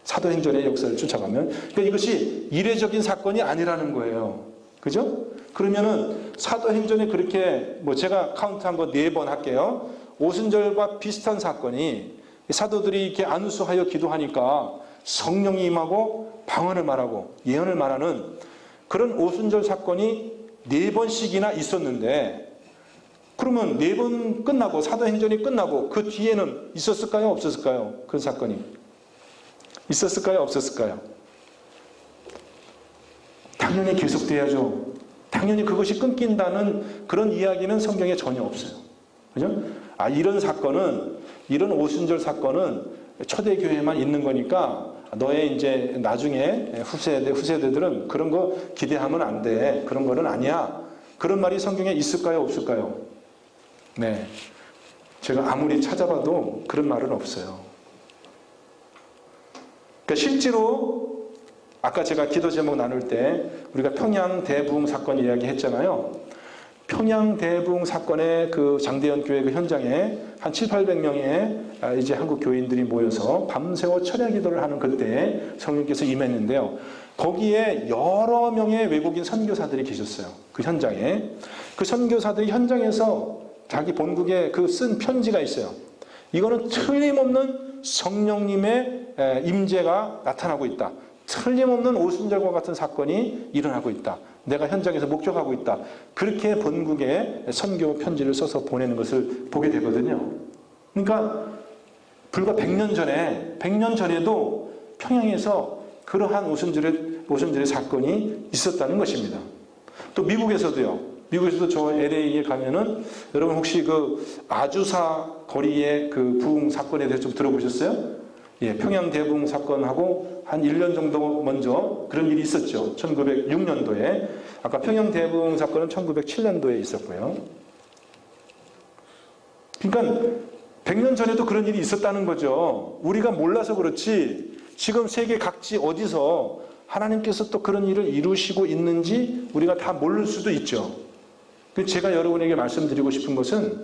사도행전의 역사를 쫓아가면. 그러니까 이것이 이례적인 사건이 아니라는 거예요. 그죠? 그러면은 사도행전에 그렇게 제가 카운트한 거 4번 할게요. 오순절과 비슷한 사건이 사도들이 이렇게 안수하여 기도하니까 성령이 임하고 방언을 말하고 예언을 말하는 그런 오순절 사건이 4번씩이나 있었는데, 그러면 4번 끝나고 사도행전이 끝나고 그 뒤에는 있었을까요? 없었을까요? 그 사건이 있었을까요? 없었을까요? 당연히 계속돼야죠. 당연히 그것이 끊긴다는 그런 이야기는 성경에 전혀 없어요. 그죠? 이런 오순절 사건은 초대교회에만 있는 거니까 너의 이제 나중에 후세대들은 그런 거 기대하면 안 돼. 그런 거는 아니야. 그런 말이 성경에 있을까요? 없을까요? 네. 제가 아무리 찾아봐도 그런 말은 없어요. 그러니까 실제로 아까 제가 기도 제목 나눌 때 우리가 평양 대부흥 사건 이야기 했잖아요. 평양 대부흥 사건의 그 장대현 교회 그 현장에 한 700~800명의 이제 한국 교인들이 모여서 밤새워 철야 기도를 하는 그때 성령께서 임했는데요. 거기에 여러 명의 외국인 선교사들이 계셨어요. 그 현장에. 그 선교사들이 현장에서 자기 본국에 그 쓴 편지가 있어요. 이거는 틀림없는 성령님의 임재가 나타나고 있다. 틀림없는 오순절과 같은 사건이 일어나고 있다. 내가 현장에서 목격하고 있다. 그렇게 본국에 선교 편지를 써서 보내는 것을 보게 되거든요. 그러니까 불과 100년 전에도 평양에서 그러한 오순절의 사건이 있었다는 것입니다. 또 미국에서도요. 미국에서도 저 LA에 가면은 여러분 혹시 그 아주사 거리의 그 부흥 사건에 대해서 좀 들어보셨어요? 예, 평양 대부흥 사건하고 한 1년 정도 먼저 그런 일이 있었죠. 1906년도에. 아까 평양 대부흥 사건은 1907년도에 있었고요. 그러니까 100년 전에도 그런 일이 있었다는 거죠. 우리가 몰라서 그렇지 지금 세계 각지 어디서 하나님께서 또 그런 일을 이루시고 있는지 우리가 다 모를 수도 있죠. 제가 여러분에게 말씀드리고 싶은 것은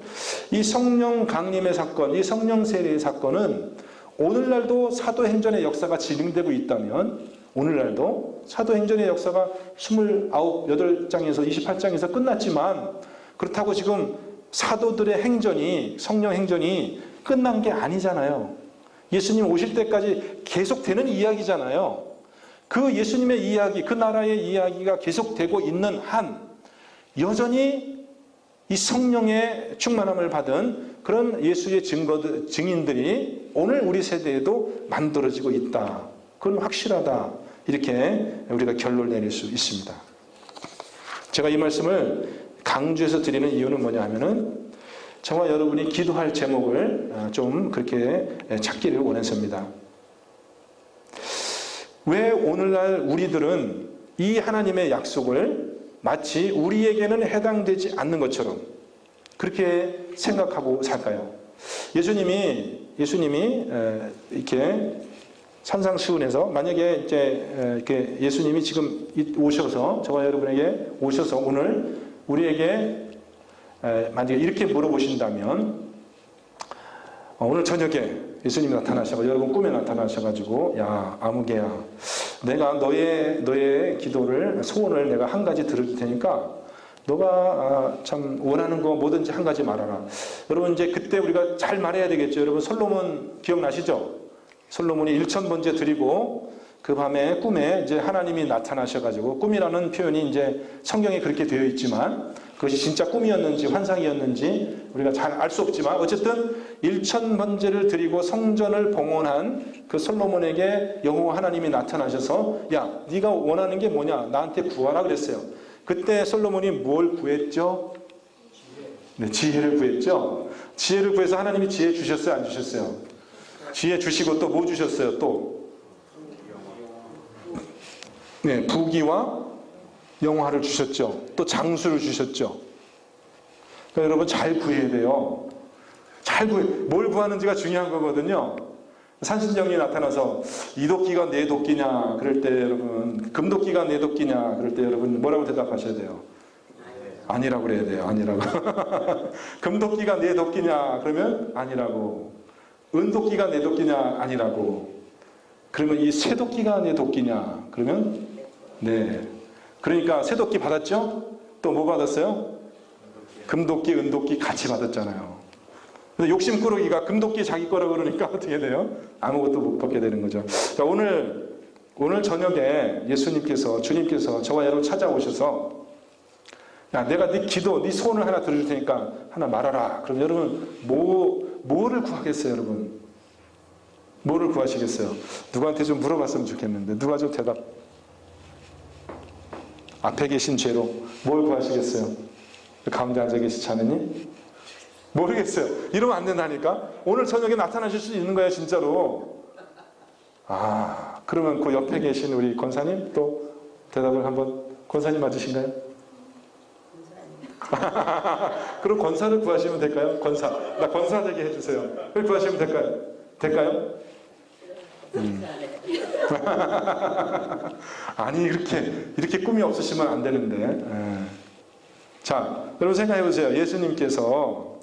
이 성령 강림의 사건, 이 성령 세례의 사건은 오늘날도 사도행전의 역사가 진행되고 있다면, 오늘날도 사도행전의 역사가 28장에서 28장에서 끝났지만, 그렇다고 지금 사도들의 행전이, 성령 행전이 끝난 게 아니잖아요. 예수님 오실 때까지 계속되는 이야기잖아요. 그 예수님의 이야기, 그 나라의 이야기가 계속되고 있는 한 여전히 이 성령의 충만함을 받은 그런 예수의 증인들이 오늘 우리 세대에도 만들어지고 있다. 그건 확실하다. 이렇게 우리가 결론을 내릴 수 있습니다. 제가 이 말씀을 강조해서 드리는 이유는 뭐냐 하면은 저와 여러분이 기도할 제목을 좀 그렇게 찾기를 원해서입니다. 왜 오늘날 우리들은 이 하나님의 약속을 마치 우리에게는 해당되지 않는 것처럼 그렇게 생각하고 살까요? 예수님이 이렇게 산상수훈에서 만약에 이제 이렇게 예수님이 지금 오셔서 저와 여러분에게 오셔서 오늘 우리에게 만약에 이렇게 물어보신다면 오늘 저녁에 예수님이 나타나셔가지고 여러분 꿈에 나타나셔가지고 야 아무개야 내가 너의 기도를 소원을 내가 한 가지 들을 테니까 너가 참 원하는 거 뭐든지 한 가지 말하라. 여러분 이제 그때 우리가 잘 말해야 되겠죠. 여러분 솔로몬 기억나시죠? 솔로몬이 1000번째 드리고 그 밤에 꿈에 이제 하나님이 나타나셔가지고 꿈이라는 표현이 이제 성경에 그렇게 되어 있지만 그것이 진짜 꿈이었는지 환상이었는지 우리가 잘 알 수 없지만 어쨌든 1000번째를 드리고 성전을 봉헌한 그 솔로몬에게 여호와 하나님이 나타나셔서 야 네가 원하는 게 뭐냐 나한테 구하라 그랬어요. 그때 솔로몬이 뭘 구했죠? 네, 지혜를 구했죠. 지혜를 구해서 하나님이 지혜 주셨어요 안 주셨어요? 지혜 주시고 또 뭐 주셨어요 또? 네, 부귀와 영화를 주셨죠. 또 장수를 주셨죠. 그러니까 여러분 잘 구해야 돼요. 뭘 구하는지가 중요한 거거든요. 산신령이 나타나서 이도끼가 내 도끼냐 그럴 때 여러분 금도끼가 내 도끼냐 그럴 때 여러분 뭐라고 대답하셔야 돼요? 아니라고 그래야 돼요. 아니라고. 금도끼가 내 도끼냐 그러면 아니라고. 은도끼가 내 도끼냐 아니라고. 그러면 이 쇠도끼가 내 도끼냐 그러면 네. 그러니까 쇠도끼 받았죠? 또 뭐 받았어요? 금도끼, 은도끼 같이 받았잖아요. 근데 욕심꾸러기가 금도끼 자기 거라고 그러니까 어떻게 돼요? 아무것도 못 받게 되는 거죠. 자, 오늘 저녁에 예수님께서, 주님께서 저와 여러분 찾아오셔서 야, 내가 네 기도, 네 소원을 하나 들어줄 테니까 하나 말하라. 그럼 여러분 뭐를 구하겠어요, 여러분? 뭐를 구하시겠어요? 누구한테 좀 물어봤으면 좋겠는데 누가 좀 대답. 앞에 계신 죄로 뭘 구하시겠어요? 가운데 앉아 계신 자매님? 모르겠어요. 이러면 안 된다니까? 오늘 저녁에 나타나실 수 있는 거예요, 진짜로. 그러면 그 옆에 계신 우리 권사님 또 대답을 한번, 권사님 맞으신가요? 그럼 권사를 구하시면 될까요? 권사. 나 권사 되게 해주세요. 왜 구하시면 될까요? 될까요? 아니 이렇게 꿈이 없으시면 안 되는데. 자, 여러분 생각해 보세요. 예수님께서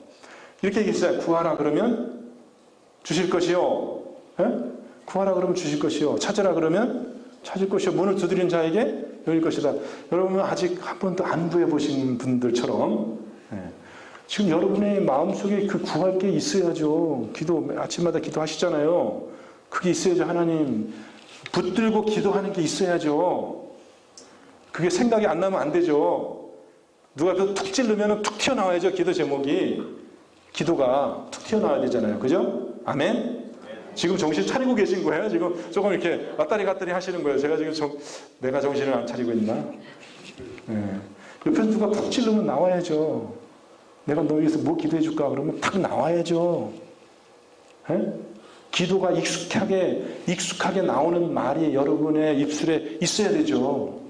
이렇게 얘기했어요. 구하라 그러면 주실 것이요. 구하라 그러면 주실 것이요. 찾으라 그러면 찾을 것이요. 문을 두드린 자에게 열릴 것이다. 여러분 아직 한 번도 안 구해 보신 분들처럼 지금 여러분의 마음속에 그 구할 게 있어야죠. 기도 아침마다 기도하시잖아요. 그게 있어야죠. 하나님 붙들고 기도하는 게 있어야죠. 그게 생각이 안 나면 안 되죠. 누가 툭 찌르면 툭 튀어나와야죠. 기도 제목이. 기도가 툭 튀어나와야 되잖아요. 그죠? 아멘? 지금 정신 차리고 계신 거예요? 지금 조금 이렇게 왔다리 갔다리 하시는 거예요. 제가 지금 내가 정신을 안 차리고 있나? 옆에서 누가 툭 찌르면 나와야죠. 내가 너 위해서 뭐 기도해 줄까? 그러면 탁 나와야죠. 기도가 익숙하게 나오는 말이 여러분의 입술에 있어야 되죠.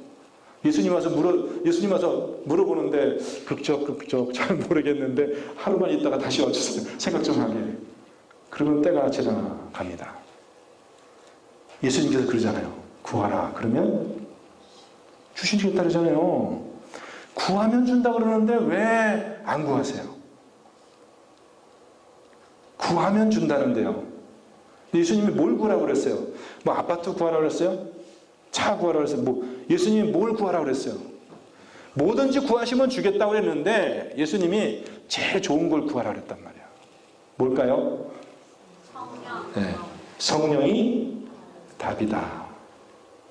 예수님 와서 물어보는데 극적 잘 모르겠는데 하루만 있다가 다시 와주세요. 생각 좀 하게. 그러면 때가 지나갑니다. 예수님께서 그러잖아요. 구하라. 그러면 주시겠다 그러잖아요. 구하면 준다 그러는데 왜 안 구하세요? 구하면 준다는데요. 예수님이 뭘 구하라고 그랬어요? 뭐 아파트 구하라고 그랬어요? 차 구하라고 그랬어요? 예수님이 뭘 구하라고 그랬어요? 뭐든지 구하시면 주겠다고 그랬는데 예수님이 제일 좋은 걸 구하라고 그랬단 말이에요. 뭘까요? 성령. 네. 성령이 답이다.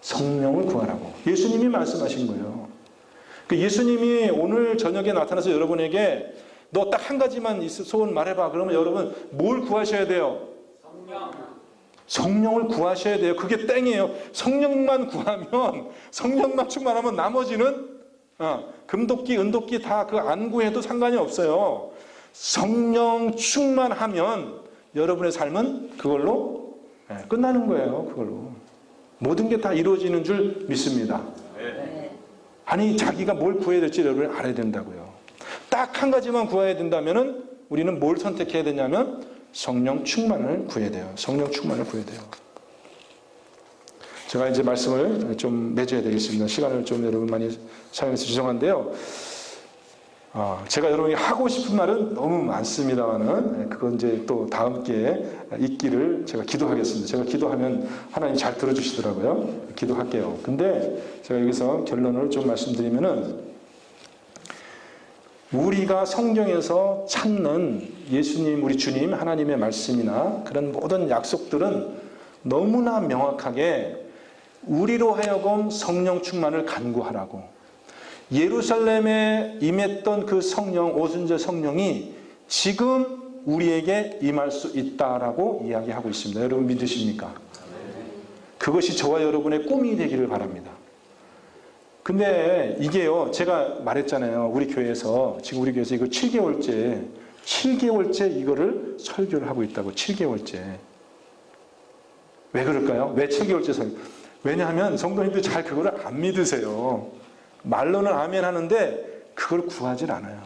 성령을 구하라고 예수님이 말씀하신 거예요. 예수님이 오늘 저녁에 나타나서 여러분에게 너 딱 한 가지만 소원 말해봐. 그러면 여러분 뭘 구하셔야 돼요? 성령을 구하셔야 돼요. 그게 땡이에요. 성령만 구하면, 성령만 충만하면 나머지는 금도끼, 은도끼 다 그 안 구해도 상관이 없어요. 성령 충만하면 여러분의 삶은 그걸로 끝나는 거예요. 그걸로. 모든 게 다 이루어지는 줄 믿습니다. 아니 자기가 뭘 구해야 될지 여러분 알아야 된다고요. 딱 한 가지만 구해야 된다면은 우리는 뭘 선택해야 되냐면 성령 충만을 구해야 돼요. 성령 충만을 구해야 돼요. 제가 이제 말씀을 좀 맺어야 되겠습니다. 시간을 좀 여러분 많이 사용해서 죄송한데요. 제가 여러분이 하고 싶은 말은 너무 많습니다만은 그건 이제 또 다음 기회에 있기를 제가 기도하겠습니다. 제가 기도하면 하나님 잘 들어주시더라고요. 기도할게요. 근데 제가 여기서 결론을 좀 말씀드리면은 우리가 성경에서 찾는 예수님, 우리 주님, 하나님의 말씀이나 그런 모든 약속들은 너무나 명확하게 우리로 하여금 성령 충만을 간구하라고, 예루살렘에 임했던 그 성령, 오순절 성령이 지금 우리에게 임할 수 있다라고 이야기하고 있습니다. 여러분 믿으십니까? 그것이 저와 여러분의 꿈이 되기를 바랍니다. 근데 이게요, 제가 말했잖아요. 우리 교회에서, 지금 우리 교회에서 이거 7개월째 이거를 설교를 하고 있다고. 7개월째. 왜 그럴까요? 왜 7개월째 설교? 왜냐하면 성도님들 잘 그거를 안 믿으세요. 말로는 아멘 하는데 그걸 구하질 않아요.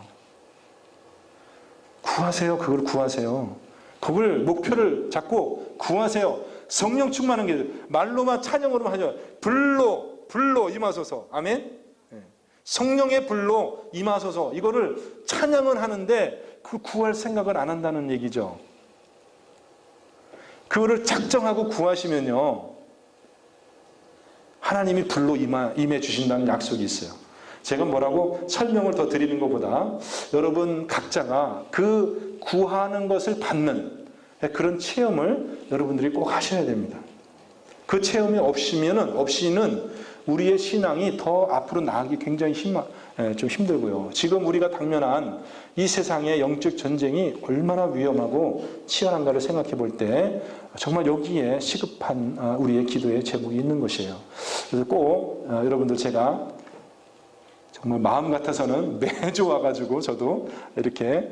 구하세요. 그걸 구하세요. 그걸 목표를 잡고 구하세요. 성령 충만한 게 말로만 찬양으로만 하죠. 불로 임하소서. 아멘. 성령의 불로 임하소서. 이거를 찬양은 하는데 그 구할 생각을 안 한다는 얘기죠. 그거를 작정하고 구하시면요, 하나님이 불로 임해 주신다는 약속이 있어요. 제가 뭐라고 설명을 더 드리는 것보다 여러분 각자가 그 구하는 것을 받는 그런 체험을 여러분들이 꼭 하셔야 됩니다. 그 체험이 없이는 우리의 신앙이 더 앞으로 나가기 굉장히 좀 힘들고요. 지금 우리가 당면한 이 세상의 영적 전쟁이 얼마나 위험하고 치열한가를 생각해 볼 때 정말 여기에 시급한 우리의 기도의 제목이 있는 것이에요. 그래서 꼭 여러분들, 제가 정말 마음 같아서는 매주 와가지고 저도 이렇게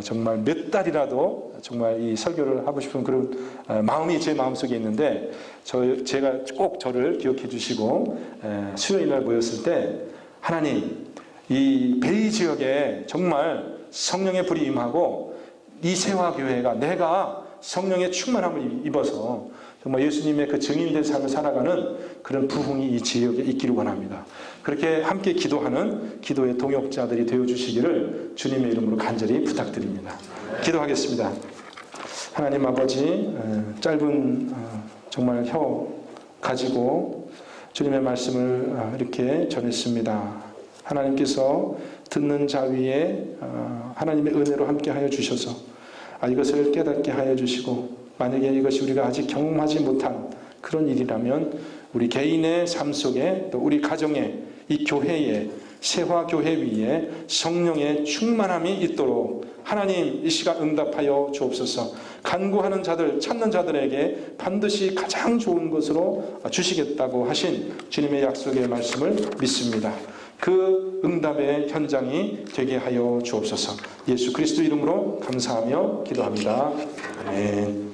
정말 몇 달이라도 정말 이 설교를 하고 싶은 그런 마음이 제 마음속에 있는데, 제가 꼭 저를 기억해 주시고 수요일날 모였을 때 하나님, 이 베이 지역에 정말 성령의 불이 임하고 이 세화교회가 내가 성령의 충만함을 입어서 정말 예수님의 그 증인된 삶을 살아가는 그런 부흥이 이 지역에 있기를 원합니다. 그렇게 함께 기도하는 기도의 동역자들이 되어주시기를 주님의 이름으로 간절히 부탁드립니다. 기도하겠습니다. 하나님 아버지, 짧은 정말 혀 가지고 주님의 말씀을 이렇게 전했습니다. 하나님께서 듣는 자 위에 하나님의 은혜로 함께 하여 주셔서 이것을 깨닫게 하여 주시고, 만약에 이것이 우리가 아직 경험하지 못한 그런 일이라면 우리 개인의 삶 속에, 또 우리 가정에, 이 교회에, 세화교회 위에 성령의 충만함이 있도록 하나님 이 시간 응답하여 주옵소서. 간구하는 자들, 찾는 자들에게 반드시 가장 좋은 것으로 주시겠다고 하신 주님의 약속의 말씀을 믿습니다. 그 응답의 현장이 되게 하여 주옵소서. 예수 그리스도 이름으로 감사하며 기도합니다. 아멘.